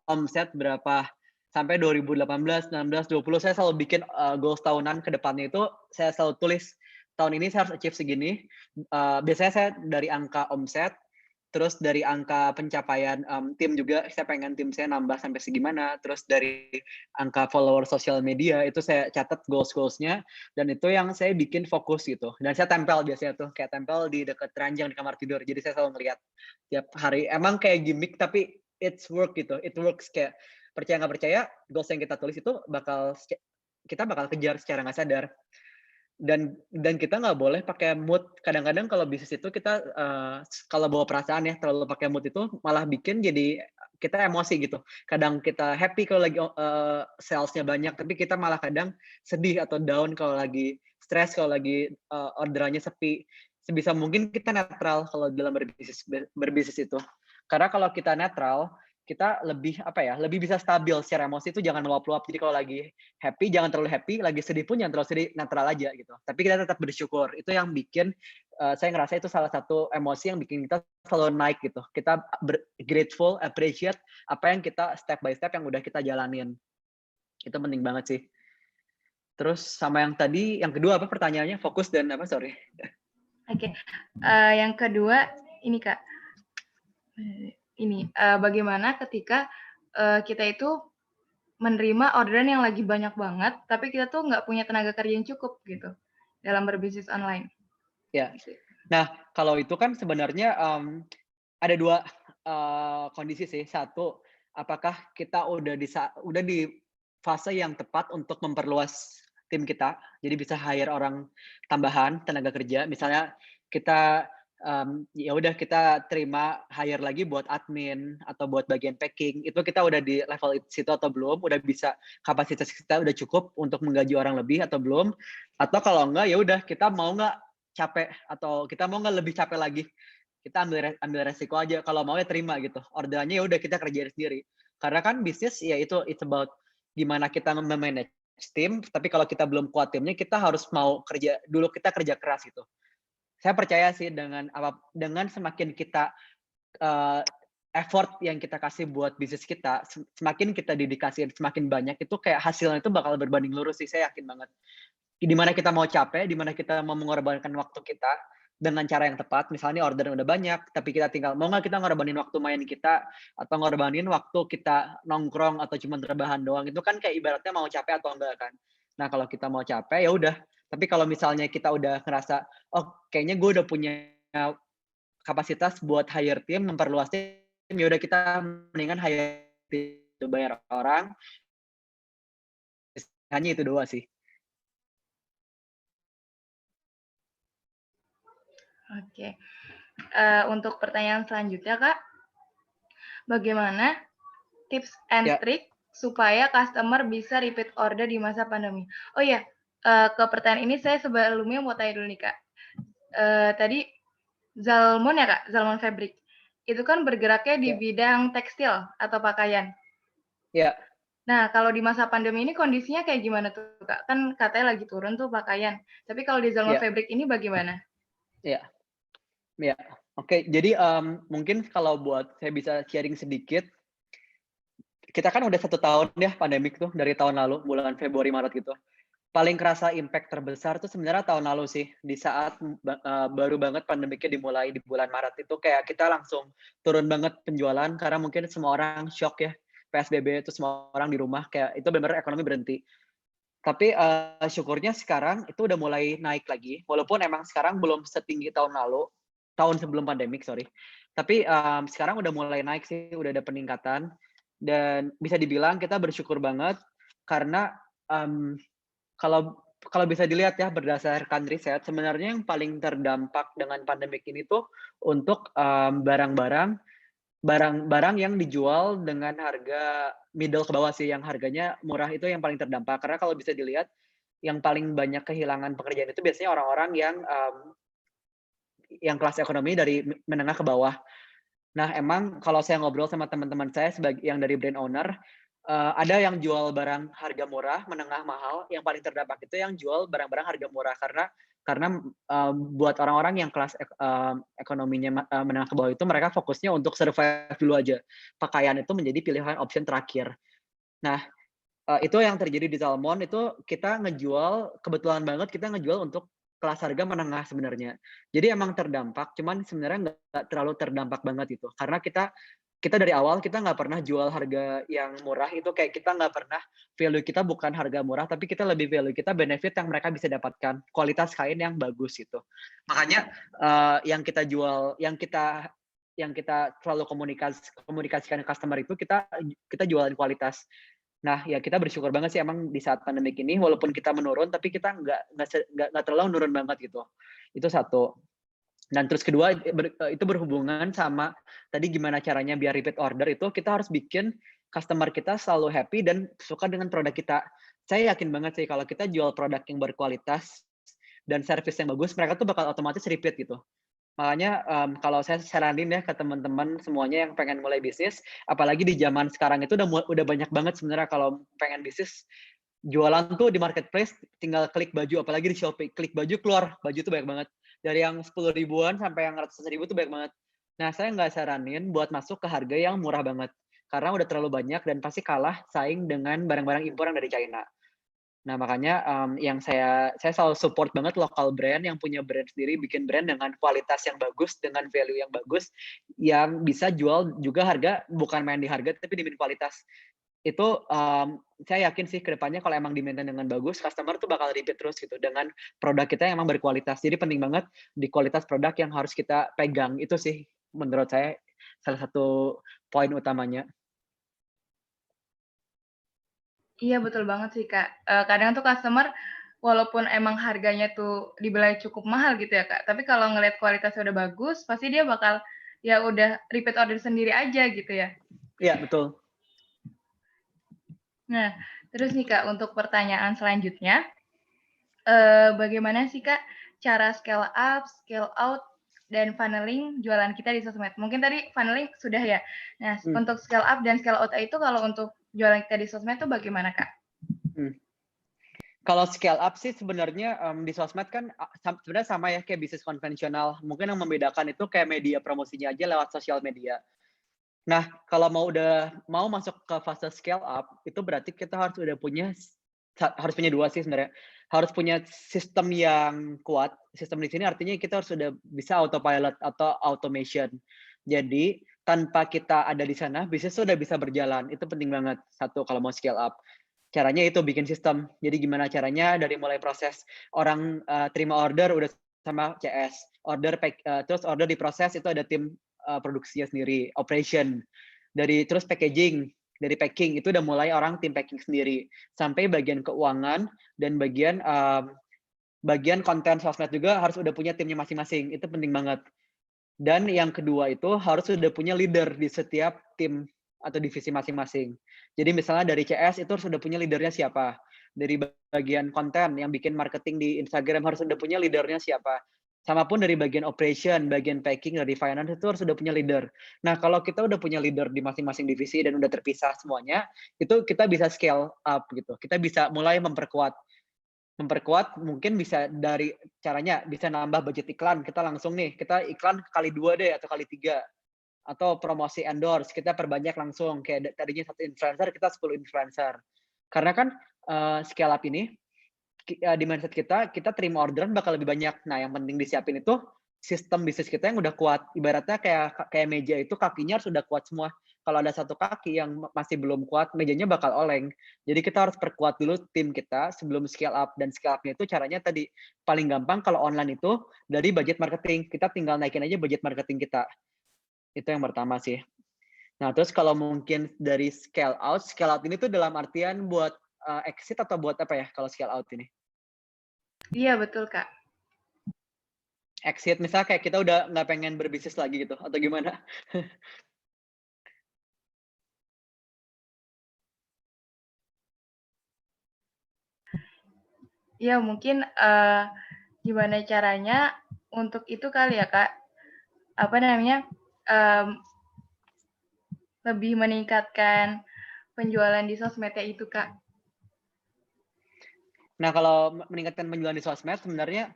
omset berapa, sampai 2018, 19, 20, saya selalu bikin goals tahunan ke depannya itu, saya selalu tulis, tahun ini saya harus achieve segini, biasanya saya dari angka omset, terus dari angka pencapaian tim juga, saya pengen tim saya nambah sampai segimana, terus dari angka follower sosial media, itu saya catat goals-goalsnya, dan itu yang saya bikin fokus gitu. Dan saya tempel biasanya tuh, kayak tempel di dekat ranjang di kamar tidur, jadi saya selalu ngeliat tiap hari. Emang kayak gimmick, tapi it's work gitu, it works. Kayak percaya nggak percaya, goals yang kita tulis itu kita bakal kejar secara nggak sadar. Dan kita nggak boleh pakai mood. Kadang-kadang kalau bisnis itu kita kalau bawa perasaan ya, terlalu pakai mood itu malah bikin jadi kita emosi gitu. Kadang kita happy kalau lagi sales-nya banyak, tapi kita malah kadang sedih atau down kalau lagi stres, kalau lagi orderannya sepi. Sebisa mungkin kita netral kalau dalam berbisnis itu. Karena kalau kita netral, kita lebih lebih bisa stabil secara emosi, itu jangan meluap-luap. Jadi kalau lagi happy jangan terlalu happy, lagi sedih pun jangan terlalu sedih, netral aja gitu. Tapi kita tetap bersyukur. Itu yang bikin saya ngerasa itu salah satu emosi yang bikin kita selalu naik gitu. Kita grateful, appreciate apa yang kita step by step yang udah kita jalanin. Itu penting banget sih. Terus sama yang tadi, yang kedua apa pertanyaannya? Fokus dan apa? Sorry. Oke. Yang kedua ini Kak. Bagaimana ketika kita itu menerima orderan yang lagi banyak banget, tapi kita tuh nggak punya tenaga kerja yang cukup gitu dalam berbisnis online. Ya. Nah, kalau itu kan sebenarnya ada kondisi sih. Satu, apakah kita udah di fase yang tepat untuk memperluas tim kita, jadi bisa hire orang tambahan tenaga kerja. Misalnya kita ya udah kita terima hire lagi buat admin atau buat bagian packing, itu kita udah di level situ atau belum, udah bisa kapasitas kita udah cukup untuk menggaji orang lebih atau belum, atau kalau enggak ya udah kita mau nggak capek atau kita mau nggak lebih capek lagi, kita ambil resiko aja, kalau mau ya terima gitu, orderannya ya udah kita kerjain sendiri, karena kan bisnis ya itu it's about gimana kita memanage tim, tapi kalau kita belum kuat timnya, kita harus mau kerja dulu, kita kerja keras gitu. Saya percaya sih dengan semakin kita effort yang kita kasih buat bisnis kita, semakin kita dedikasiin semakin banyak, itu kayak hasilnya itu bakal berbanding lurus sih, saya yakin banget. Di mana kita mau capek, di mana kita mau mengorbankan waktu kita dengan cara yang tepat, misalnya order udah banyak, tapi kita tinggal mau nggak kita ngorbanin waktu main kita, atau ngorbanin waktu kita nongkrong atau cuma rebahan doang, itu kan kayak ibaratnya mau capek atau enggak kan. Nah kalau kita mau capek ya udah, tapi kalau misalnya kita udah ngerasa, oh kayaknya gue udah punya kapasitas buat hire tim, memperluas tim, ya udah kita mendingan hire tim, bayar orang, hanya itu doang sih. Oke. Untuk pertanyaan selanjutnya, Kak, bagaimana tips and Ya. trick supaya customer bisa repeat order di masa pandemi? Oh iya, ke pertanyaan ini saya sebelumnya mau tanya dulu nih, Kak. Tadi Zalmon ya, Kak? Zalmon Fabric. Itu kan bergeraknya di Ya. bidang tekstil atau pakaian. Ya. Nah, kalau di masa pandemi ini kondisinya kayak gimana tuh, Kak? Kan katanya lagi turun tuh pakaian. Tapi kalau di Zalmon Ya. Fabric ini bagaimana? Ya. Ya. Oke, jadi mungkin kalau buat saya bisa sharing sedikit, kita kan udah 1 tahun ya pandemik tuh, dari tahun lalu, bulan Februari, Maret gitu. Paling kerasa impact terbesar tuh sebenarnya tahun lalu sih, di saat baru banget pandemiknya dimulai di bulan Maret itu kayak kita langsung turun banget penjualan karena mungkin semua orang shock ya, PSBB itu semua orang di rumah, kayak itu benar-benar ekonomi berhenti. Tapi syukurnya sekarang itu udah mulai naik lagi, walaupun emang sekarang belum setinggi tahun lalu, tahun sebelum pandemik, sorry. Tapi sekarang udah mulai naik sih, udah ada peningkatan. Dan bisa dibilang kita bersyukur banget karena kalau bisa dilihat ya berdasarkan riset, sebenarnya yang paling terdampak dengan pandemik ini tuh untuk barang-barang yang dijual dengan harga middle ke bawah sih, yang harganya murah itu yang paling terdampak. Karena kalau bisa dilihat, yang paling banyak kehilangan pekerjaan itu biasanya orang-orang yang kelas ekonomi dari menengah ke bawah. Nah, emang kalau saya ngobrol sama teman-teman saya yang dari brand owner, ada yang jual barang harga murah, menengah, mahal, yang paling terdampak itu yang jual barang-barang harga murah karena buat orang-orang yang kelas ekonominya menengah ke bawah itu mereka fokusnya untuk survive dulu aja. Pakaian itu menjadi pilihan option terakhir. Nah, itu yang terjadi di Zalmon itu kita kebetulan banget kita ngejual untuk kelas harga menengah sebenarnya. Jadi emang terdampak, cuman sebenarnya nggak terlalu terdampak banget itu. Karena kita dari awal kita nggak pernah jual harga yang murah, itu kayak kita nggak pernah, value kita bukan harga murah, tapi kita lebih value kita benefit yang mereka bisa dapatkan, kualitas kain yang bagus gitu. Makanya yang kita jual, yang kita selalu komunikasikan ke customer itu kita jualan kualitas. Nah, ya kita bersyukur banget sih emang di saat pandemik ini, walaupun kita menurun, tapi kita nggak terlalu menurun banget gitu. Itu satu. Dan terus kedua, itu berhubungan sama tadi gimana caranya biar repeat order itu, kita harus bikin customer kita selalu happy dan suka dengan produk kita. Saya yakin banget sih kalau kita jual produk yang berkualitas dan service yang bagus, mereka tuh bakal otomatis repeat gitu. Makanya kalau saya saranin ya ke teman-teman semuanya yang pengen mulai bisnis, apalagi di zaman sekarang itu udah banyak banget sebenarnya kalau pengen bisnis, jualan tuh di marketplace tinggal klik baju, apalagi di Shopee, klik baju keluar, baju tuh banyak banget. Dari yang 10 ribuan sampai yang ratusan ribu tuh banyak banget. Nah, saya nggak saranin buat masuk ke harga yang murah banget, karena udah terlalu banyak dan pasti kalah saing dengan barang-barang impor yang dari China. Nah, makanya yang saya selalu support banget lokal brand yang punya brand sendiri, bikin brand dengan kualitas yang bagus, dengan value yang bagus, yang bisa jual juga harga, bukan main di harga, tapi di kualitas. Itu saya yakin sih ke depannya kalau emang di-maintain dengan bagus, customer tuh bakal repeat terus gitu, dengan produk kita yang emang berkualitas. Jadi penting banget di kualitas produk yang harus kita pegang, itu sih menurut saya salah satu poin utamanya. Iya betul banget sih Kak. Kadang tuh customer walaupun emang harganya tuh dibilang cukup mahal gitu ya Kak, tapi kalau ngelihat kualitasnya udah bagus, pasti dia bakal ya udah repeat order sendiri aja gitu ya. Iya, betul. Nah, terus nih Kak, untuk pertanyaan selanjutnya, bagaimana sih Kak cara scale up, scale out, dan funneling jualan kita di sosmed? Mungkin tadi funneling sudah ya. Nah, untuk scale up dan scale out itu kalau untuk jualan kita di sosmed itu bagaimana Kak? Kalau scale up sih sebenarnya di sosmed kan sebenarnya sama ya kayak bisnis konvensional. Mungkin yang membedakan itu kayak media promosinya aja lewat sosial media. Nah, kalau mau masuk ke fase scale up, itu berarti kita harus punya dua sih sebenarnya. Harus punya sistem yang kuat. Sistem di sini artinya kita harus sudah bisa autopilot atau automation. Jadi, tanpa kita ada di sana, bisnis sudah bisa berjalan. Itu penting banget. Satu, kalau mau scale up. Caranya itu bikin sistem. Jadi gimana caranya dari mulai proses orang terima order udah sama CS. Terus order diproses itu ada tim produksinya sendiri, operation. Terus packaging, dari packing itu udah mulai orang tim packing sendiri. Sampai bagian keuangan dan bagian konten sosmed juga harus udah punya timnya masing-masing. Itu penting banget. Dan yang kedua itu harus udah punya leader di setiap tim atau divisi masing-masing. Jadi misalnya dari CS itu harus udah punya leadernya siapa. Dari bagian konten yang bikin marketing di Instagram harus udah punya leadernya siapa. Sama pun dari bagian operation, bagian packing, dari finance itu harus udah punya leader. Nah, kalau kita udah punya leader di masing-masing divisi dan udah terpisah semuanya, itu kita bisa scale up gitu. Kita bisa mulai memperkuat mungkin bisa dari caranya bisa nambah budget iklan. Kita langsung nih, kita iklan kali 2 deh atau kali 3. Atau promosi endorse, kita perbanyak langsung. Kayak tadinya 1 influencer, kita 10 influencer. Karena kan scale up ini, di mindset kita terima orderan bakal lebih banyak. Nah, yang penting disiapin itu sistem bisnis kita yang udah kuat. Ibaratnya kayak meja itu kakinya harus udah kuat semua. Kalau ada satu kaki yang masih belum kuat, mejanya bakal oleng. Jadi kita harus perkuat dulu tim kita sebelum scale up. Dan scale up-nya itu caranya tadi, paling gampang kalau online itu dari budget marketing. Kita tinggal naikin aja budget marketing kita. Itu yang pertama sih. Nah, terus kalau mungkin dari scale out ini tuh dalam artian buat exit atau buat apa ya kalau scale out ini? Iya, betul, Kak. Exit, misalnya kayak kita udah nggak pengen berbisnis lagi gitu, atau gimana? Ya, mungkin gimana caranya untuk itu kali ya, Kak. Apa namanya, lebih meningkatkan penjualan di sosmednya itu, Kak. Nah, kalau meningkatkan penjualan di sosmed sebenarnya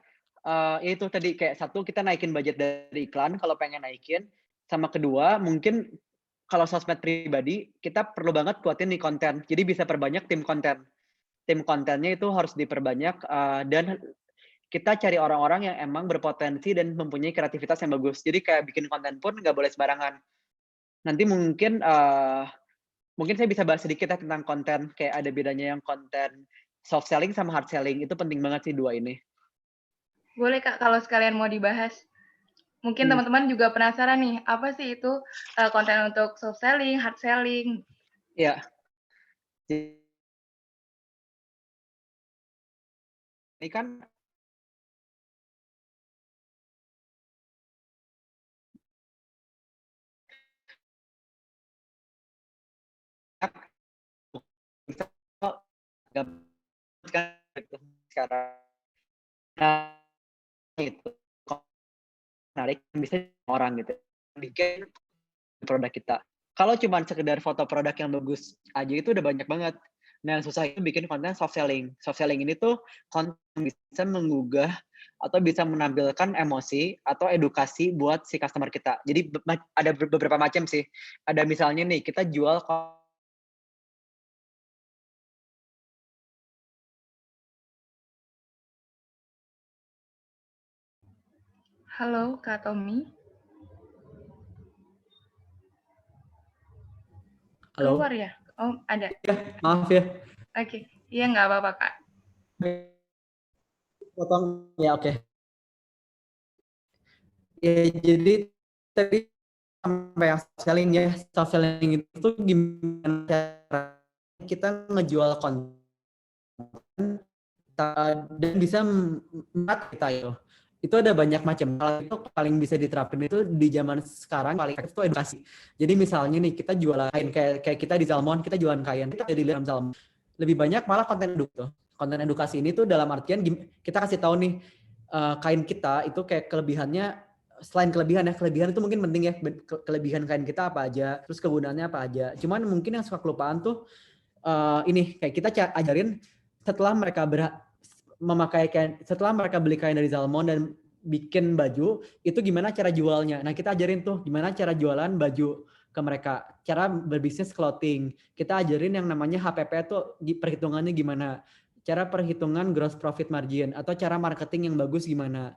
itu tadi kayak satu kita naikin budget dari iklan kalau pengen naikin, sama kedua mungkin kalau sosmed pribadi kita perlu banget kuatin di konten. Jadi bisa perbanyak tim konten. Tim kontennya itu harus diperbanyak dan kita cari orang-orang yang emang berpotensi dan mempunyai kreativitas yang bagus. Jadi kayak bikin konten pun nggak boleh sembarangan. Nanti mungkin saya bisa bahas sedikit ya tentang konten, kayak ada bedanya yang konten soft selling sama hard selling, itu penting banget sih dua ini. Boleh Kak, kalau sekalian mau dibahas. Mungkin teman-teman juga penasaran nih, apa sih itu konten untuk soft selling, hard selling? Iya. Ini kan sekarang. Nah, itu menarik bisa orang gitu. Bikin produk kita. Kalau cuma sekedar foto produk yang bagus aja itu udah banyak banget. Nah, yang susah itu bikin konten soft selling. Soft selling ini tuh konten bisa menggugah atau bisa menampilkan emosi atau edukasi buat si customer kita. Jadi ada beberapa macam sih. Ada misalnya nih, kita jual Halo, Kak Tommy. Halo. Keluar ya? Oh, ada. Ya, maaf ya. Oke. Iya, nggak apa-apa, Kak. Potong ya, oke. Ya, jadi tadi sampai yang selling ya, soft selling itu gimana cara kita ngejual konten dan bisa membuat kita itu ada banyak macam. Kalau itu paling bisa diterapkan itu di zaman sekarang paling efektif itu edukasi. Jadi misalnya nih kita jualan kain kayak kita di Zalmon, kita jualan kain, kita di dalam Zalmon. Lebih banyak malah konten edukasi ini tuh dalam artian kita kasih tahu nih kain kita itu kayak kelebihannya. Selain kelebihan itu mungkin penting ya, kelebihan kain kita apa aja, terus kegunaannya apa aja. Cuman mungkin yang suka kelupaan tuh ini kayak kita ajarin setelah mereka memakai kain, setelah mereka beli kain dari Zalmon dan bikin baju, itu gimana cara jualnya. Nah kita ajarin tuh gimana cara jualan baju ke mereka, cara berbisnis clothing. Kita ajarin yang namanya HPP tuh perhitungannya gimana, cara perhitungan gross profit margin atau cara marketing yang bagus gimana,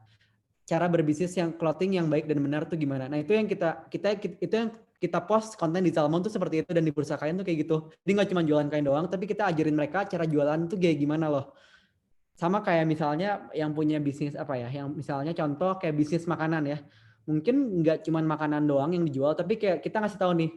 cara berbisnis yang clothing yang baik dan benar tuh gimana. Nah itu yang kita post konten di Zalmon tuh seperti itu, dan di bursa kain tuh kayak gitu. Jadi nggak cuma jualan kain doang, tapi kita ajarin mereka cara jualan tuh kayak gimana loh. Sama kayak misalnya yang punya bisnis apa ya, yang misalnya contoh kayak bisnis makanan ya. Mungkin nggak cuma makanan doang yang dijual, tapi kayak kita ngasih tahu nih,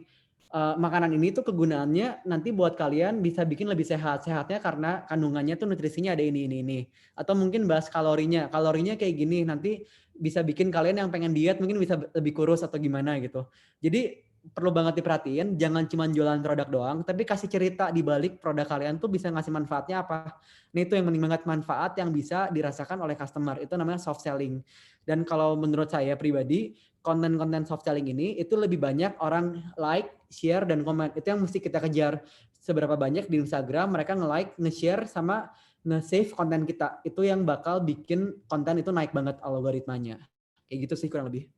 makanan ini tuh kegunaannya nanti buat kalian bisa bikin lebih sehatnya karena kandungannya tuh nutrisinya ada ini. Atau mungkin bahas kalorinya kayak gini, nanti bisa bikin kalian yang pengen diet mungkin bisa lebih kurus atau gimana gitu. Jadi perlu banget diperhatiin, jangan cuma jualan produk doang, tapi kasih cerita di balik produk kalian tuh bisa ngasih manfaatnya apa. Nah itu yang penting banget, manfaat yang bisa dirasakan oleh customer, itu namanya soft selling. Dan kalau menurut saya pribadi, konten-konten soft selling ini itu lebih banyak orang like, share, dan komen. Itu yang mesti kita kejar. Seberapa banyak di Instagram mereka nge-like, nge-share, sama nge-save konten kita. Itu yang bakal bikin konten itu naik banget algoritmanya. Kayak gitu sih kurang lebih.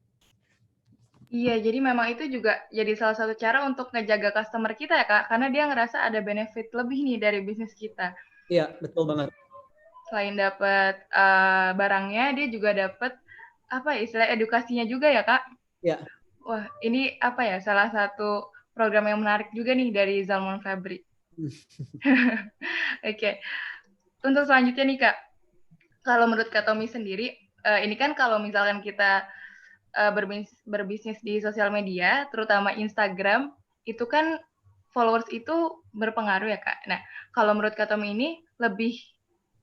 Iya, jadi memang itu juga jadi salah satu cara untuk ngejaga customer kita ya Kak, karena dia ngerasa ada benefit lebih nih dari bisnis kita. Iya, betul banget. Selain dapat barangnya, dia juga dapat apa ya, istilah edukasinya juga ya Kak? Iya. Wah, ini apa ya, salah satu program yang menarik juga nih dari Zalmon Fabric. Oke. Untuk selanjutnya nih Kak, kalau menurut Kak Tommy sendiri, ini kan kalau misalkan kita berbisnis di sosial media, terutama Instagram, itu kan followers itu berpengaruh ya Kak. Nah, kalau menurut Kak Tommy ini lebih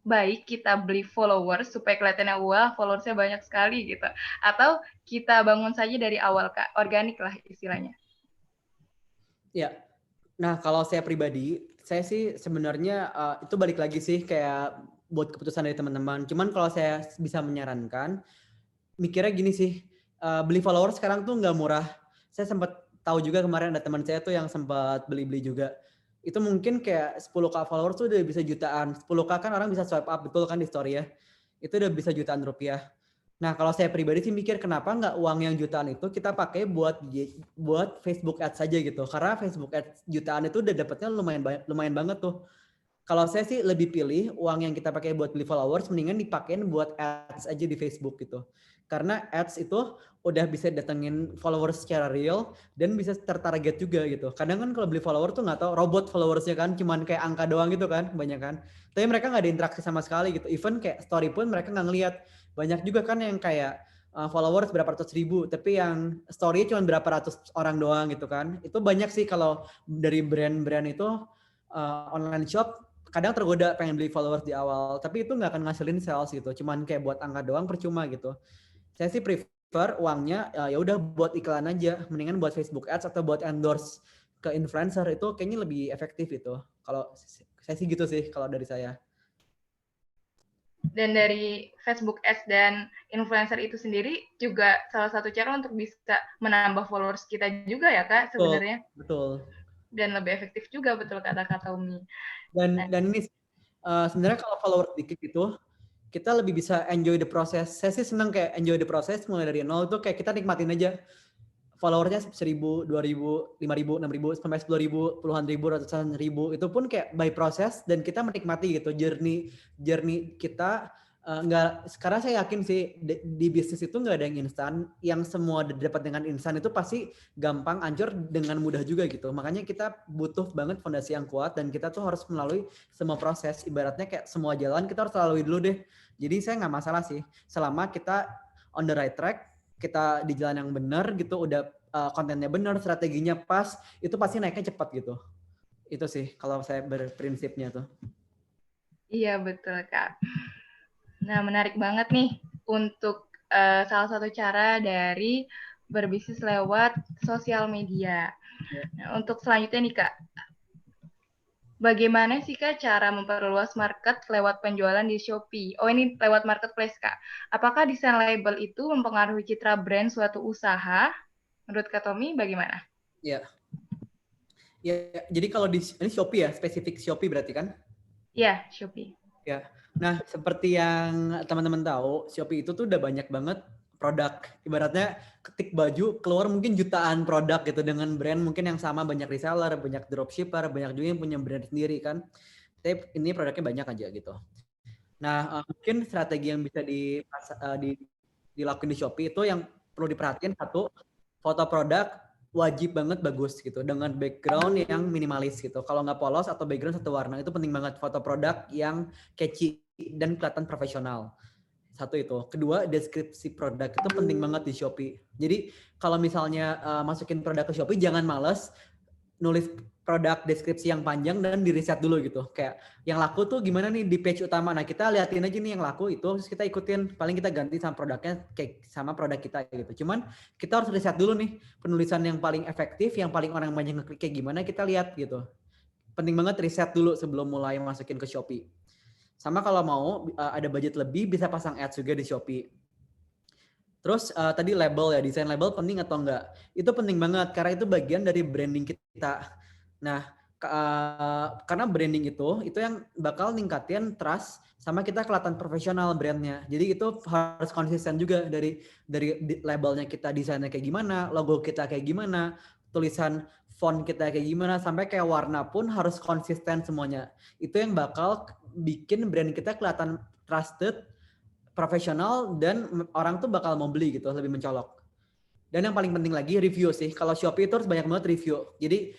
baik kita beli followers supaya kelihatannya wah followersnya banyak sekali gitu, atau kita bangun saja dari awal Kak, organik lah istilahnya. Ya, nah kalau saya pribadi, saya sih sebenarnya itu balik lagi sih kayak buat keputusan dari teman-teman. Cuman kalau saya bisa menyarankan, mikirnya gini sih, beli followers sekarang tuh nggak murah. Saya sempat tahu juga kemarin ada teman saya tuh yang sempat beli-beli juga. Itu mungkin kayak 10k followers tuh udah bisa jutaan. 10k kan orang bisa swipe up, betul kan di story ya. Itu udah bisa jutaan rupiah. Nah kalau saya pribadi sih mikir kenapa nggak uang yang jutaan itu kita pakai buat Facebook Ads saja gitu. Karena Facebook Ads jutaan itu udah dapatnya lumayan banget tuh. Kalau saya sih lebih pilih uang yang kita pakai buat beli followers mendingan dipakein buat ads aja di Facebook gitu. Karena ads itu udah bisa datengin followers secara real dan bisa tertarget juga gitu. Kadang kan kalau beli follower tuh nggak tahu robot followersnya kan, cuman kayak angka doang gitu kan kebanyakan. Tapi mereka nggak ada interaksi sama sekali gitu. Even kayak story pun mereka nggak ngeliat. Banyak juga kan yang kayak followers berapa ratus ribu, tapi yang story cuma berapa ratus orang doang gitu kan. Itu banyak sih kalau dari brand-brand itu online shop kadang tergoda pengen beli followers di awal, tapi itu nggak akan ngasilin sales gitu, cuman kayak buat angka doang percuma gitu. Saya sih prefer uangnya ya udah buat iklan aja, mendingan buat Facebook Ads atau buat endorse ke influencer, itu kayaknya lebih efektif itu. Kalau saya sih gitu sih kalau dari saya. Dan dari Facebook Ads dan influencer itu sendiri juga salah satu cara untuk bisa menambah followers kita juga ya Kak sebenarnya. Betul. Dan lebih efektif juga, betul kata Umi. Dan ini sebenarnya kalau followers dikit itu kita lebih bisa enjoy the process. Saya sih seneng kayak enjoy the process mulai dari nol tuh kayak kita nikmatin aja. Followersnya 1.000, 2.000, 5.000, 6.000, sampai 10.000, puluhan ribu, ratusan ribu. Itu pun kayak by process dan kita menikmati gitu journey kita. Sekarang saya yakin sih di bisnis itu nggak ada yang instan, yang semua dapat dengan instan itu pasti gampang hancur dengan mudah juga gitu. Makanya kita butuh banget fondasi yang kuat dan kita tuh harus melalui semua proses. Ibaratnya kayak semua jalan kita harus lalui dulu deh. Jadi saya nggak masalah sih selama kita on the right track, kita di jalan yang benar gitu, udah kontennya benar, strateginya pas, itu pasti naiknya cepat gitu. Itu sih kalau saya berprinsipnya tuh. Iya, betul, Kak. Nah, menarik banget nih untuk salah satu cara dari berbisnis lewat sosial media. Nah, untuk selanjutnya nih, Kak, bagaimana sih, Kak, cara memperluas market lewat penjualan di Shopee? Oh, ini lewat marketplace, Kak. Apakah desain label itu mempengaruhi citra brand suatu usaha? Menurut Kak Tommy, bagaimana? Ya. Ya, jadi kalau ini Shopee ya, spesifik Shopee berarti kan? Ya, Shopee. Ya. Nah, seperti yang teman-teman tahu, Shopee itu tuh udah banyak banget produk. Ibaratnya ketik baju, keluar mungkin jutaan produk gitu dengan brand mungkin yang sama, banyak reseller, banyak dropshipper, banyak juga yang punya brand sendiri kan. Tapi ini produknya banyak aja gitu. Nah, mungkin strategi yang bisa dilakukan di Shopee itu yang perlu diperhatiin, satu, foto produk wajib banget bagus gitu dengan background yang minimalis gitu. Kalau nggak polos atau background satu warna, itu penting banget foto produk yang catchy dan kelihatan profesional. Satu itu. Kedua, deskripsi produk itu penting banget di Shopee. Jadi kalau misalnya masukin produk ke Shopee, jangan males nulis produk deskripsi yang panjang dan di riset dulu gitu. Kayak yang laku tuh gimana nih di page utama. Nah, kita liatin aja nih yang laku itu, terus kita ikutin, paling kita ganti sama produknya kayak sama produk kita gitu. Cuman kita harus riset dulu nih penulisan yang paling efektif, yang paling orang banyak ngeklik kayak gimana, kita lihat gitu. Penting banget riset dulu sebelum mulai masukin ke Shopee. Sama kalau mau ada budget lebih, bisa pasang ads juga di Shopee. Terus tadi label ya, desain label penting atau enggak? Itu penting banget karena itu bagian dari branding kita. Nah, karena branding itu yang bakal ningkatin trust sama kita kelihatan profesional brandnya. Jadi itu harus konsisten juga dari labelnya kita, desainnya kayak gimana, logo kita kayak gimana, tulisan font kita kayak gimana, sampai kayak warna pun harus konsisten semuanya. Itu yang bakal bikin brand kita kelihatan trusted, profesional, dan orang tuh bakal mau beli gitu, lebih mencolok. Dan yang paling penting lagi review sih. Kalau Shopee itu harus banyak banget review. Jadi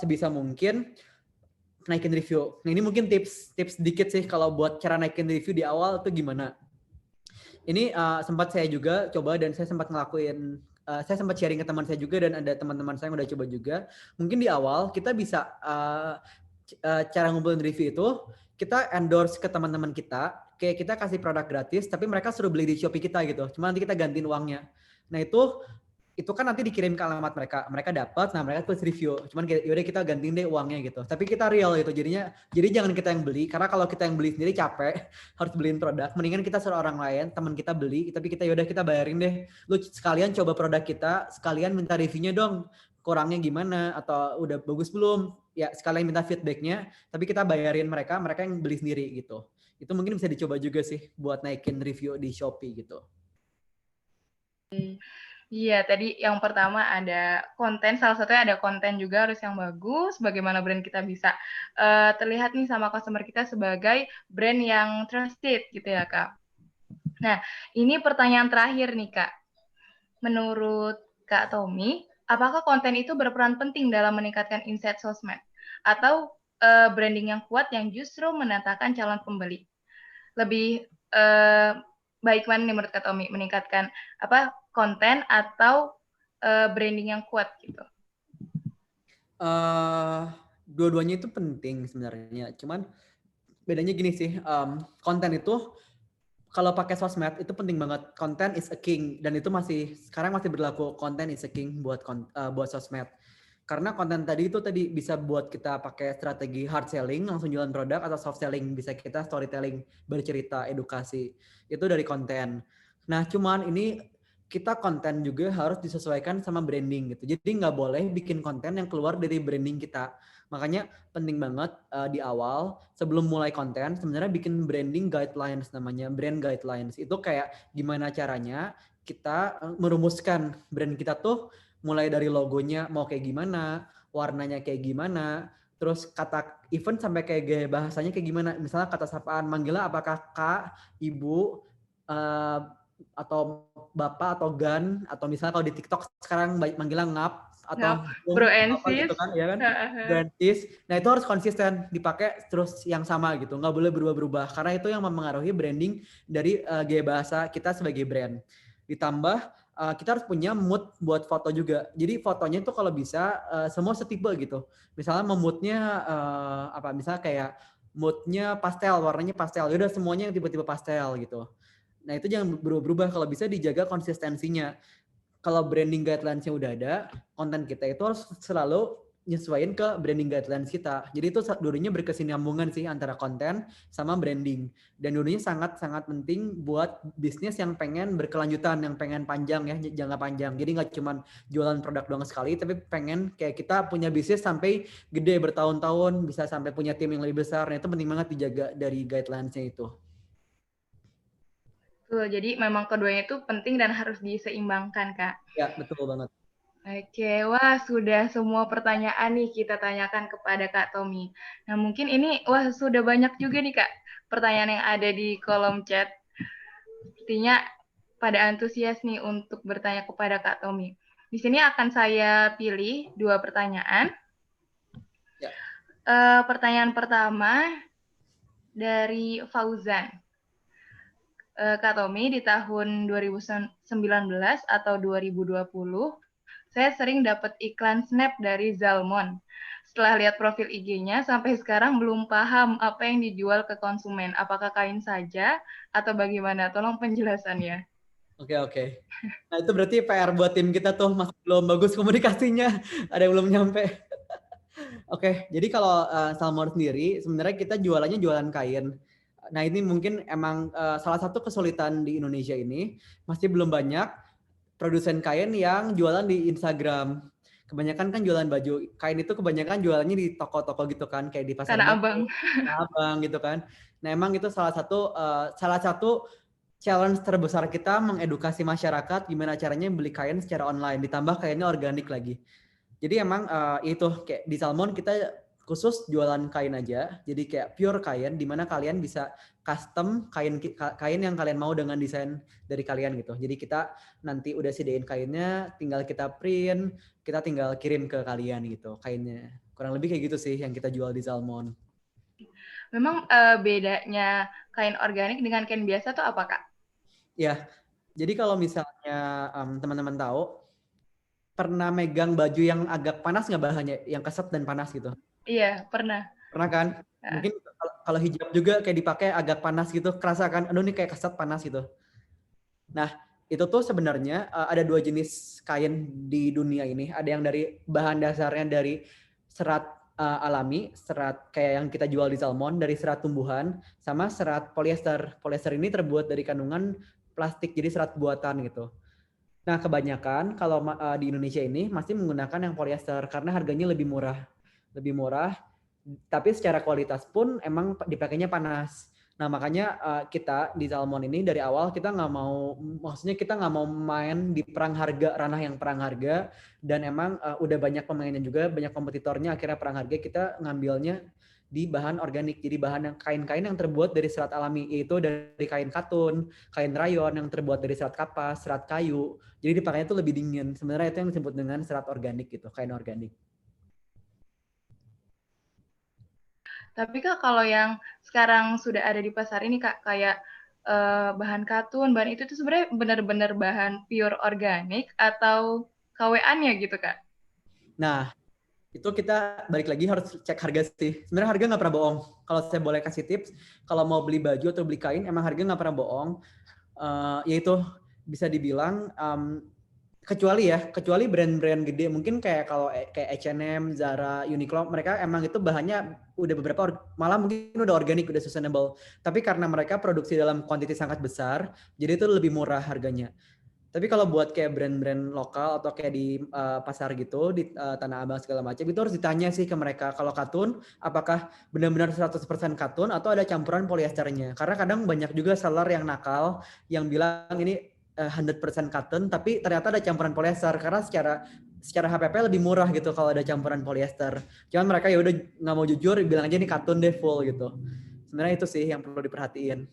sebisa mungkin naikin review. Nah, ini mungkin tips sedikit sih kalau buat cara naikin review di awal tuh gimana. Ini sempat saya juga coba dan saya sempat ngelakuin, saya sempat sharing ke teman saya juga dan ada teman-teman saya yang udah coba juga. Mungkin di awal kita bisa cara ngumpulin review itu, kita endorse ke teman-teman kita, kayak kita kasih produk gratis, tapi mereka suruh beli di Shopee kita gitu. Cuma nanti kita gantiin uangnya. Nah itu kan nanti dikirim ke alamat mereka dapat, nah mereka tulis review. Cuman yaudah kita gantiin deh uangnya gitu. Tapi kita real gitu, jadi jangan kita yang beli, karena kalau kita yang beli sendiri capek, harus beliin produk. Mendingan kita suruh orang lain, teman kita beli, tapi kita yaudah kita bayarin deh. Lu sekalian coba produk kita, sekalian minta reviewnya dong, kurangnya gimana atau udah bagus belum? Ya sekalian minta feedbacknya, tapi kita bayarin mereka yang beli sendiri gitu. Itu mungkin bisa dicoba juga sih buat naikin review di Shopee gitu. Iya, tadi yang pertama ada konten, salah satunya ada konten juga harus yang bagus, bagaimana brand kita bisa terlihat nih sama customer kita sebagai brand yang trusted gitu ya, Kak. Nah, ini pertanyaan terakhir nih, Kak. Menurut Kak Tommy, apakah konten itu berperan penting dalam meningkatkan insight sosmed? Atau branding yang kuat yang justru mendatangkan calon pembeli? Lebih baik mana nih menurut Kak Tommy? Meningkatkan konten atau branding yang kuat gitu? Dua-duanya itu penting sebenarnya. Cuman bedanya gini sih, konten itu kalau pakai sosmed itu penting banget. Content is a king, dan itu sekarang masih berlaku. Content is a king buat sosmed. Karena konten tadi bisa buat kita pakai strategi hard selling, langsung jualan produk, atau soft selling, bisa kita storytelling, bercerita, edukasi. Itu dari konten. Nah, cuman ini kita konten juga harus disesuaikan sama branding gitu. Jadi nggak boleh bikin konten yang keluar dari branding kita. Makanya penting banget di awal sebelum mulai konten sebenarnya bikin branding guidelines, namanya brand guidelines. Itu kayak gimana caranya kita merumuskan brand kita tuh mulai dari logonya mau kayak gimana, warnanya kayak gimana, terus kata event sampai kayak gaya bahasanya kayak gimana. Misalnya kata sapaan manggilnya apakah Kak, Ibu, atau Bapak atau Gan, atau misalnya kalau di TikTok sekarang manggilnya ngap atau bro and sis gitu kan, ya kan? Bro and sis. Nah, itu harus konsisten dipakai terus yang sama gitu, nggak boleh berubah-berubah karena itu yang mempengaruhi branding dari gaya bahasa kita sebagai brand. Ditambah kita harus punya mood buat foto juga. Jadi fotonya itu kalau bisa semua setipe gitu. Misalnya moodnya misalnya kayak moodnya pastel, warnanya pastel. Yaudah semuanya yang tipe-tipe pastel gitu. Nah itu jangan berubah-ubah, kalau bisa dijaga konsistensinya. Kalau branding guidelines-nya udah ada, konten kita itu harus selalu nyesuaiin ke branding guidelines kita. Jadi itu dulunya berkesinambungan sih antara konten sama branding. Dan dulunya sangat-sangat penting buat bisnis yang pengen berkelanjutan, yang pengen panjang ya, jangka panjang. Jadi nggak cuma jualan produk doang sekali, tapi pengen kayak kita punya bisnis sampai gede bertahun-tahun, bisa sampai punya tim yang lebih besar. Nah itu penting banget dijaga dari guidelines-nya itu. Betul, jadi memang keduanya itu penting dan harus diseimbangkan, Kak. Ya, betul banget. Oke, wah sudah semua pertanyaan nih kita tanyakan kepada Kak Tommy. Nah mungkin ini, wah sudah banyak juga nih Kak pertanyaan yang ada di kolom chat. Sepertinya pada antusias nih untuk bertanya kepada Kak Tommy. Di sini akan saya pilih 2 pertanyaan. Ya. Pertanyaan pertama dari Fauzan. Kak Tommy, di tahun 2019 atau 2020, saya sering dapat iklan Snap dari Zalmon. Setelah lihat profil IG-nya, sampai sekarang belum paham apa yang dijual ke konsumen. Apakah kain saja atau bagaimana? Tolong penjelasannya. Oke. Nah itu berarti PR buat tim kita tuh, masih belum bagus komunikasinya. Ada yang belum nyampe. Oke, jadi kalau Salmon sendiri, sebenarnya kita jualannya jualan kain. Nah ini mungkin emang salah satu kesulitan di Indonesia ini, masih belum banyak produsen kain yang jualan di Instagram. Kebanyakan kan jualan baju. Kain itu kebanyakan jualannya di toko-toko gitu kan, kayak di pasar Tanah Abang. Tanah Abang gitu kan. Nah emang itu salah satu challenge terbesar kita, mengedukasi masyarakat gimana caranya beli kain secara online, ditambah kainnya organik lagi. Jadi emang itu kayak di Salmon kita khusus jualan kain aja, jadi kayak pure kain, di mana kalian bisa custom kain yang kalian mau dengan desain dari kalian gitu. Jadi kita nanti udah sediain kainnya, tinggal kita print, kita tinggal kirim ke kalian gitu kainnya. Kurang lebih kayak gitu sih yang kita jual di Salmon. Memang bedanya kain organik dengan kain biasa tuh apa, Kak? Ya, jadi kalau misalnya teman-teman tahu, pernah megang baju yang agak panas nggak bahannya, yang keset dan panas gitu? Iya, pernah. Pernah kan? Mungkin kalau hijab juga kayak dipakai agak panas gitu, kerasa kan, aduh ini kayak keset panas gitu. Nah, itu tuh sebenarnya ada 2 jenis kain di dunia ini. Ada yang dari bahan dasarnya dari serat alami, serat kayak yang kita jual di Salmon, dari serat tumbuhan, sama serat polyester. Polyester ini terbuat dari kandungan plastik, jadi serat buatan gitu. Nah, kebanyakan kalau di Indonesia ini masih menggunakan yang polyester karena harganya lebih murah, tapi secara kualitas pun emang dipakainya panas. Nah makanya kita di Salmon ini dari awal kita nggak mau main di ranah yang perang harga, dan emang udah banyak pemainnya juga, banyak kompetitornya, akhirnya perang harga kita ngambilnya di bahan organik, jadi bahan yang kain-kain yang terbuat dari serat alami, yaitu dari kain katun, kain rayon yang terbuat dari serat kapas, serat kayu, jadi dipakainya tuh lebih dingin. Sebenarnya itu yang disebut dengan serat organik gitu, kain organik. Tapi Kak, kalau yang sekarang sudah ada di pasar ini Kak, kayak bahan katun, bahan itu tuh sebenarnya benar-benar bahan pure organik atau KW-annya gitu Kak? Nah, itu kita balik lagi harus cek harga sih. Sebenarnya harga nggak pernah bohong. Kalau saya boleh kasih tips, kalau mau beli baju atau beli kain, emang harga nggak pernah bohong. Yaitu bisa dibilang kecuali brand-brand gede, mungkin kayak H&M, Zara, Uniqlo, mereka emang itu bahannya udah malah mungkin udah organik, udah sustainable. Tapi karena mereka produksi dalam kuantiti sangat besar, jadi itu lebih murah harganya. Tapi kalau buat kayak brand-brand lokal atau kayak di pasar gitu, di Tanah Abang segala macam, itu harus ditanya sih ke mereka. Kalau katun, apakah benar-benar 100% katun atau ada campuran polyesternya? Karena kadang banyak juga seller yang nakal, yang bilang ini 100% cotton, tapi ternyata ada campuran polyester, karena secara HPP lebih murah gitu kalau ada campuran polyester. Cuman mereka ya udah nggak mau jujur, bilang aja ini cotton deh full gitu. Sebenarnya itu sih yang perlu diperhatiin.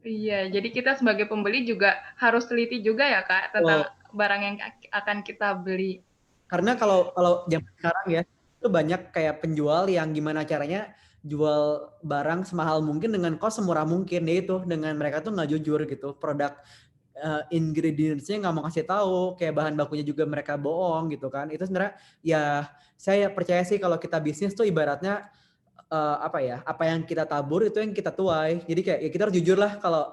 Iya, jadi kita sebagai pembeli juga harus teliti juga ya Kak tentang barang yang akan kita beli. Karena kalau zaman sekarang ya, itu banyak kayak penjual yang gimana caranya jual barang semahal mungkin dengan cost semurah mungkin, yaitu dengan mereka tuh nggak jujur gitu. Produk ingredients-nya nggak mau kasih tahu, kayak bahan bakunya juga mereka bohong gitu kan. Itu sebenarnya ya saya percaya sih kalau kita bisnis tuh ibaratnya apa yang kita tabur itu yang kita tuai. Jadi kayak ya kita harus jujur lah kalau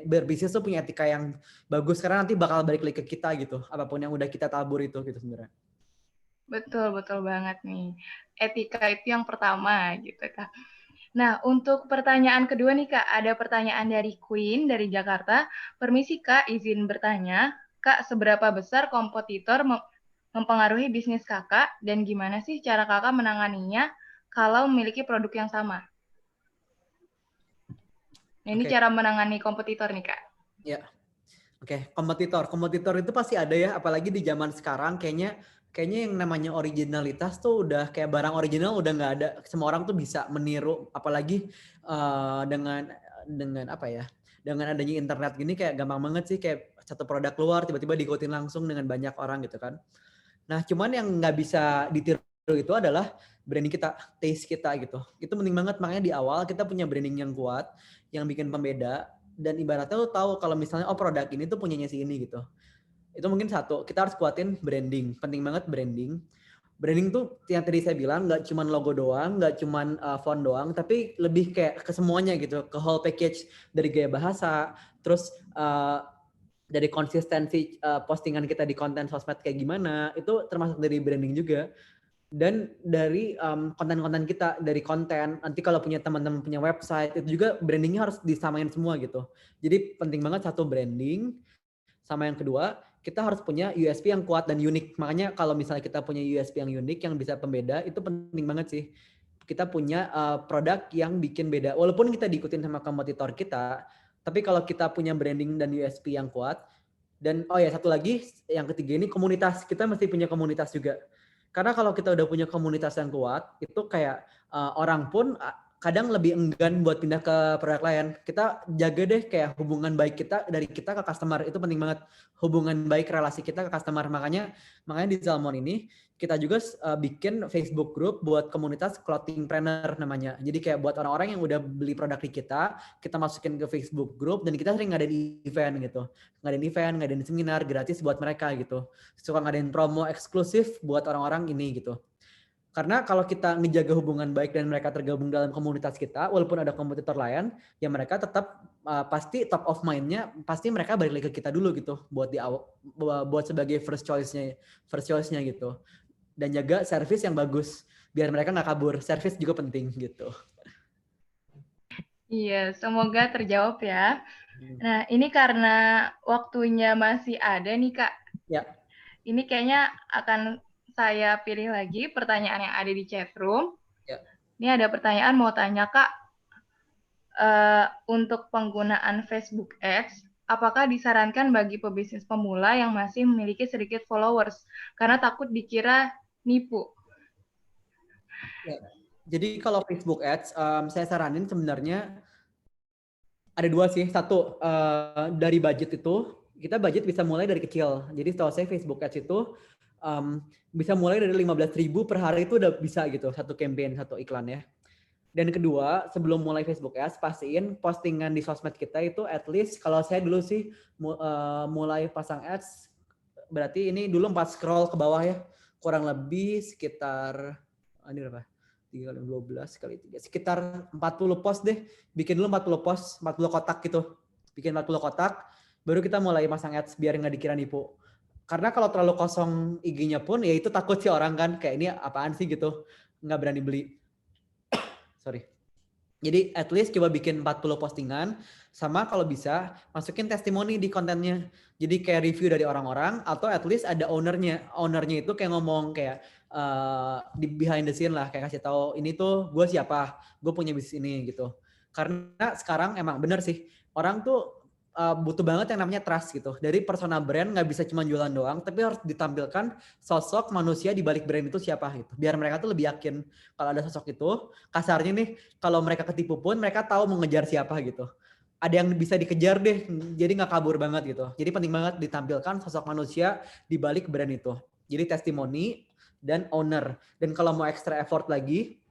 berbisnis tuh punya etika yang bagus karena nanti bakal balik lagi ke kita gitu. Apapun yang udah kita tabur itu gitu sebenarnya. Betul banget nih. Etika itu yang pertama gitu Kak. Nah, untuk pertanyaan kedua nih Kak, ada pertanyaan dari Queen dari Jakarta. Permisi Kak, izin bertanya. Kak, seberapa besar kompetitor mempengaruhi bisnis Kakak dan gimana sih cara Kakak menanganinya kalau memiliki produk yang sama? Nah, ini cara menangani kompetitor nih Kak. Ya. Oke, kompetitor itu pasti ada ya, apalagi di zaman sekarang kayaknya yang namanya originalitas tuh udah kayak barang original udah nggak ada. Semua orang tuh bisa meniru, apalagi dengan apa ya? Dengan adanya internet gini kayak gampang banget sih kayak satu produk keluar tiba-tiba diikutin langsung dengan banyak orang gitu kan. Nah, cuman yang nggak bisa ditiru itu adalah branding kita, taste kita gitu. Itu penting banget, makanya di awal kita punya branding yang kuat, yang bikin pembeda, dan ibaratnya lo tahu kalau misalnya produk ini tuh punyanya si ini gitu. Itu mungkin satu, kita harus kuatin branding. Penting banget branding. Branding tuh yang tadi saya bilang nggak cuma logo doang, nggak cuma font doang, tapi lebih kayak ke semuanya gitu, ke whole package dari gaya bahasa, terus dari konsistensi postingan kita di konten sosmed kayak gimana, itu termasuk dari branding juga. Dan dari konten-konten kita, dari konten, nanti kalau punya teman-teman punya website, itu juga brandingnya harus disamain semua gitu. Jadi penting banget satu branding, sama yang kedua, kita harus punya USP yang kuat dan unik. Makanya kalau misalnya kita punya USP yang unik, yang bisa pembeda, itu penting banget sih. Kita punya produk yang bikin beda. Walaupun kita diikutin sama kompetitor kita, tapi kalau kita punya branding dan USP yang kuat, dan satu lagi, yang ketiga ini komunitas. Kita mesti punya komunitas juga. Karena kalau kita udah punya komunitas yang kuat, itu kayak orang pun kadang lebih enggan buat pindah ke produk lain. Kita jaga deh kayak hubungan baik kita dari kita ke customer. Itu penting banget. Hubungan baik relasi kita ke customer. Makanya di Zalmon ini kita juga bikin Facebook group buat komunitas clothing planner namanya. Jadi kayak buat orang-orang yang udah beli produk di kita masukin ke Facebook group dan kita sering ngadain event gitu. Ngadain seminar gratis buat mereka gitu. Suka ngadain promo eksklusif buat orang-orang ini gitu. Karena kalau kita ngejaga hubungan baik dan mereka tergabung dalam komunitas kita, walaupun ada kompetitor lain, ya mereka tetap pasti top of mind-nya, pasti mereka balik lagi ke kita dulu gitu, buat sebagai first choice-nya gitu. Dan jaga service yang bagus, biar mereka nggak kabur. Service juga penting gitu. Iya, semoga terjawab ya. Nah, ini karena waktunya masih ada nih Kak. Ya. Ini kayaknya akan saya pilih lagi pertanyaan yang ada di chat room. Ya. Ini ada pertanyaan mau tanya Kak, untuk penggunaan Facebook Ads, apakah disarankan bagi pebisnis pemula yang masih memiliki sedikit followers karena takut dikira nipu? Ya. Jadi kalau Facebook Ads, saya saranin sebenarnya ada dua sih. Satu, dari budget itu, kita budget bisa mulai dari kecil. Jadi setahu saya Facebook Ads itu bisa mulai dari 15.000 per hari itu udah bisa gitu, satu campaign, satu iklan ya. Dan kedua, sebelum mulai Facebook Ads, pastiin postingan di sosmed kita itu at least, kalau saya dulu sih mulai pasang ads, berarti ini dulu 4 scroll ke bawah ya, kurang lebih sekitar, ini berapa? 3 kali 12 kali 3, sekitar 40 post deh, bikin dulu 40 post, 40 kotak gitu, bikin 40 kotak, baru kita mulai pasang ads biar nggak dikira nipu. Karena kalau terlalu kosong IG-nya pun, ya itu takut sih orang kan, kayak ini apaan sih gitu, nggak berani beli. Sorry. Jadi at least coba bikin 40 postingan, sama kalau bisa masukin testimoni di kontennya. Jadi kayak review dari orang-orang, atau at least ada ownernya. Ownernya itu kayak ngomong kayak di behind the scene lah, kayak kasih tahu ini tuh gue siapa, gue punya bisnis ini gitu. Karena sekarang emang bener sih, orang tuh butuh banget yang namanya trust gitu. Dari personal brand nggak bisa cuma jualan doang, tapi harus ditampilkan sosok manusia di balik brand itu siapa gitu. Biar mereka tuh lebih yakin kalau ada sosok itu. Kasarnya nih, kalau mereka ketipu pun mereka tahu mau ngejar siapa gitu. Ada yang bisa dikejar deh, jadi nggak kabur banget gitu. Jadi penting banget ditampilkan sosok manusia di balik brand itu. Jadi testimoni dan owner. Dan kalau mau extra effort lagi,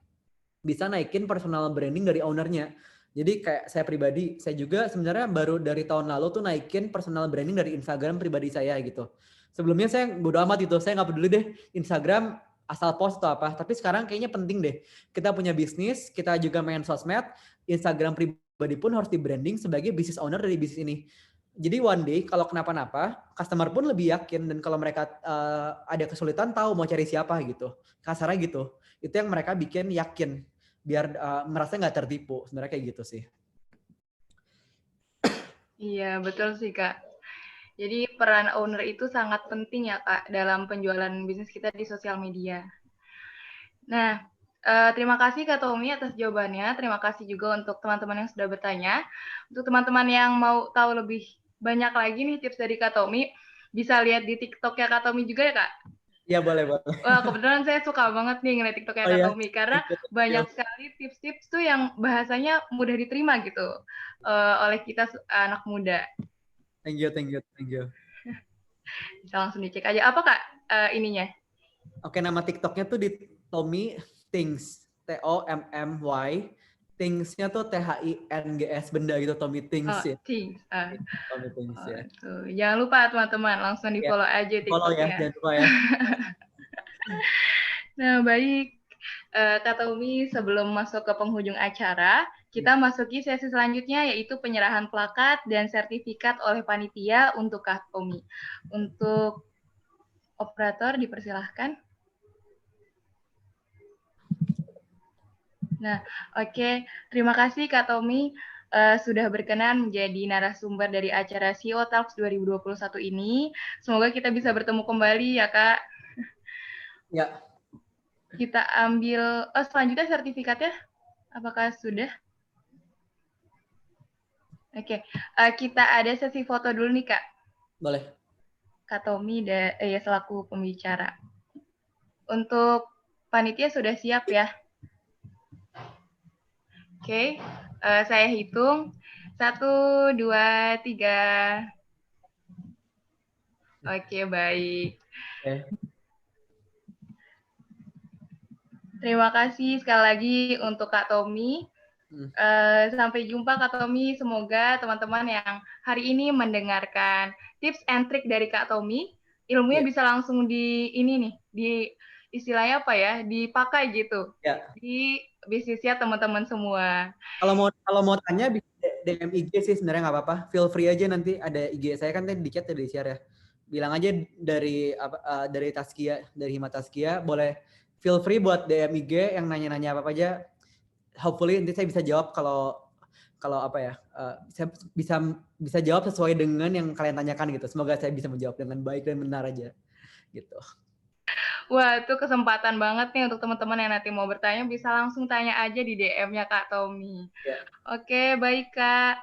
bisa naikin personal branding dari ownernya. Jadi kayak saya pribadi, saya juga sebenarnya baru dari tahun lalu tuh naikin personal branding dari Instagram pribadi saya gitu. Sebelumnya saya bodo amat gitu, saya nggak peduli deh Instagram asal post atau apa. Tapi sekarang kayaknya penting deh, kita punya bisnis, kita juga main sosmed, Instagram pribadi pun harus di branding sebagai business owner dari bisnis ini. Jadi one day kalau kenapa-napa, customer pun lebih yakin, dan kalau mereka ada kesulitan tahu mau cari siapa gitu. Kasarnya gitu. Itu yang mereka bikin yakin, biar merasa nggak tertipu. Sebenarnya kayak gitu sih. Iya, betul sih, Kak. Jadi peran owner itu sangat penting ya, Kak, dalam penjualan bisnis kita di sosial media. Nah, terima kasih Kak Tommy atas jawabannya. Terima kasih juga untuk teman-teman yang sudah bertanya. Untuk teman-teman yang mau tahu lebih banyak lagi nih tips dari Kak Tommy, bisa lihat di TikTok-nya Kak Tommy juga ya, Kak? Iya, boleh. Wah, kebetulan saya suka banget nih ngeliat TikTok-nya Kak Tommy, karena banyak sekali tips-tips tuh yang bahasanya mudah diterima gitu oleh kita anak muda. Thank you. Bisa langsung dicek aja. Apa Kak ininya? Oke, nama TikToknya tuh di Tommy Things, Tommy. Things-nya tuh THINGS, benda gitu, Tommy Things ya. Things. Tommy Things ya. Tuh. Jangan lupa teman-teman, langsung di follow aja TikToknya. Follow ya, jangan lupa ya. Nah, baik. Kak Tommy, sebelum masuk ke penghujung acara, kita masuki sesi selanjutnya, yaitu penyerahan plakat dan sertifikat oleh panitia untuk Kak Tommy. Untuk operator, dipersilahkan. Nah, oke. Terima kasih Kak Tommy sudah berkenan menjadi narasumber dari acara CEO Talks 2021 ini. Semoga kita bisa bertemu kembali ya, Kak. Ya. Kita ambil, selanjutnya sertifikatnya, apakah sudah? Oke, kita ada sesi foto dulu nih, Kak. Boleh. Kak Tommy selaku pembicara. Untuk panitia sudah siap ya? Oke, saya hitung. 1, 2, 3. Oke, baik. Terima kasih sekali lagi untuk Kak Tommy. Sampai jumpa Kak Tommy. Semoga teman-teman yang hari ini mendengarkan tips and trick dari Kak Tommy, ilmunya bisa langsung di istilahnya apa ya, dipakai gitu di bisnisnya teman-teman semua. Kalau mau tanya bisa DM IG sih, sebenarnya nggak apa-apa. Feel free aja, nanti ada IG saya kan tadi di chat, di share ya. Bilang aja dari Taskia, dari Hima Taskia, boleh feel free buat DM IG yang nanya-nanya apa aja. Hopefully nanti saya bisa jawab kalau apa ya, saya bisa jawab sesuai dengan yang kalian tanyakan gitu. Semoga saya bisa menjawab dengan baik dan benar aja gitu. Wah, itu kesempatan banget nih untuk teman-teman yang nanti mau bertanya, bisa langsung tanya aja di DM-nya Kak Tommy. Oke, baik Kak.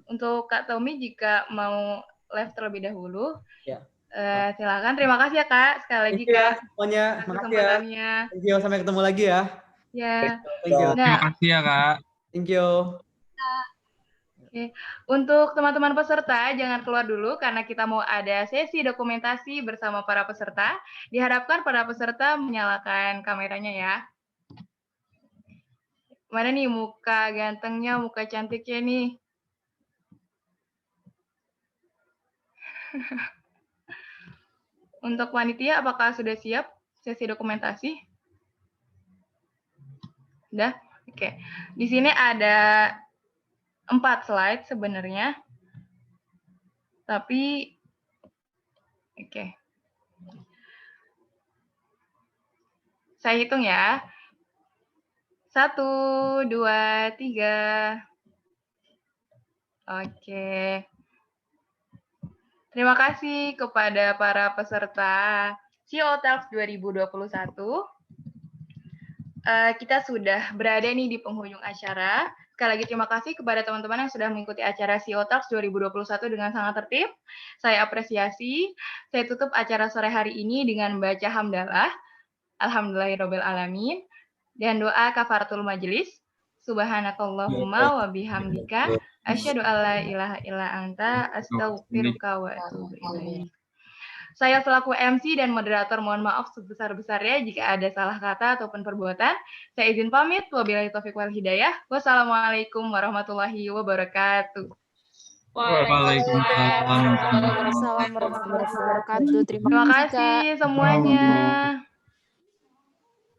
Untuk Kak Tommy, jika mau live terlebih dahulu, silakan. Terima kasih ya Kak, sekali lagi Kak. Semuanya, makasih ya. Thank you, sampai ketemu lagi ya. Ya. Thank you. Terima kasih ya Kak. Thank you. Oke. Untuk teman-teman peserta, jangan keluar dulu karena kita mau ada sesi dokumentasi bersama para peserta. Diharapkan para peserta menyalakan kameranya ya. Mana nih muka gantengnya, muka cantiknya nih? Untuk panitia, apakah sudah siap sesi dokumentasi? Sudah? Oke. Di sini ada 4 slide sebenarnya. Tapi, oke. Saya hitung ya. 1, 2, 3. Oke. Terima kasih kepada para peserta CEO Talks 2021. Kita sudah berada nih di penghujung acara. Sekali lagi terima kasih kepada teman-teman yang sudah mengikuti acara CEO Talks 2021 dengan sangat tertib. Saya apresiasi. Saya tutup acara sore hari ini dengan baca hamdalah. Alhamdulillahirabbil alamin. Dan doa kafaratul majelis. Subhanakallahumma wa bihamdika asyhadu alla ilaha illa anta astaghfiruka wa atubu ilaik. Saya selaku MC dan moderator mohon maaf sebesar-besarnya jika ada salah kata ataupun perbuatan. Saya izin pamit. Wabillahi taufiq wal hidayah. Wassalamualaikum warahmatullahi wabarakatuh. Waalaikumsalam warahmatullahi wabarakatuh. Terima kasih semuanya.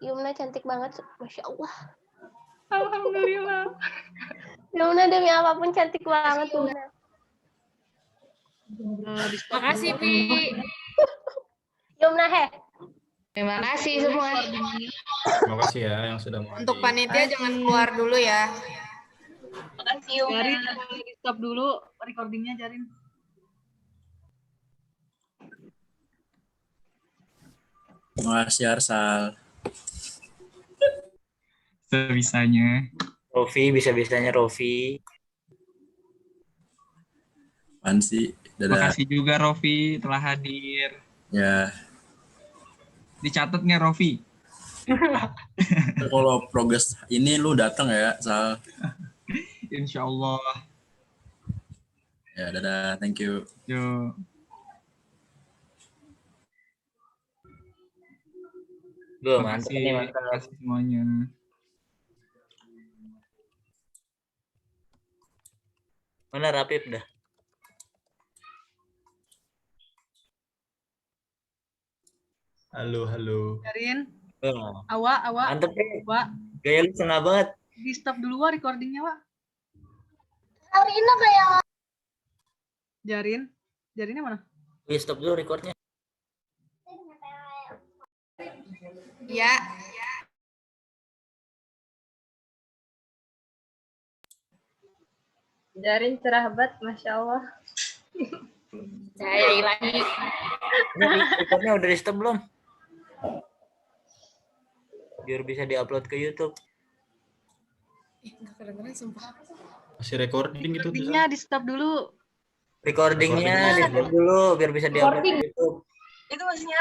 Yumna cantik banget, Masya Allah. Alhamdulillah. Yumna demi apapun cantik banget, Yumna. Makasih, Pi. Yumna, Terima kasih semua. Terima kasih ya yang sudah mau. Untuk panitia jangan keluar dulu ya. Makasih, Yumna. Jarin, di stop dulu recordingnya, Jarin. Terima kasih Arsal. Sebisanya. Rofi, bisa-bisanya Rofi. Apaan sih? Terima Dadah. kasih juga Rofi telah hadir. Ya, Dicatat nggak Rofi? kalau progres ini lu datang ya, Sal. Insya Allah. Ya, dadah. Thank you. Yuk. Belum, Terima mantap kasih, nih, mantap. terima kasih semuanya. Mana Rapip dah? Halo, halo. Jarin, Oh, awak. mantep nih. Wak, Gaya lu senang banget. di stop dulu Wak, recordingnya, Wak. Arina kayak Jarinnya mana? Wih, stop dulu recordnya. Ya. Jarin cerah banget, Masya Allah. Saya lagi. Ini recordnya udah di stop belum? Biar bisa diupload ke YouTube. Nggak kedengeran sumpah. Masih recording gitu. Recordingnya di stop dulu. Recordingnya di stop dulu biar bisa diupload ke YouTube. Itu maksudnya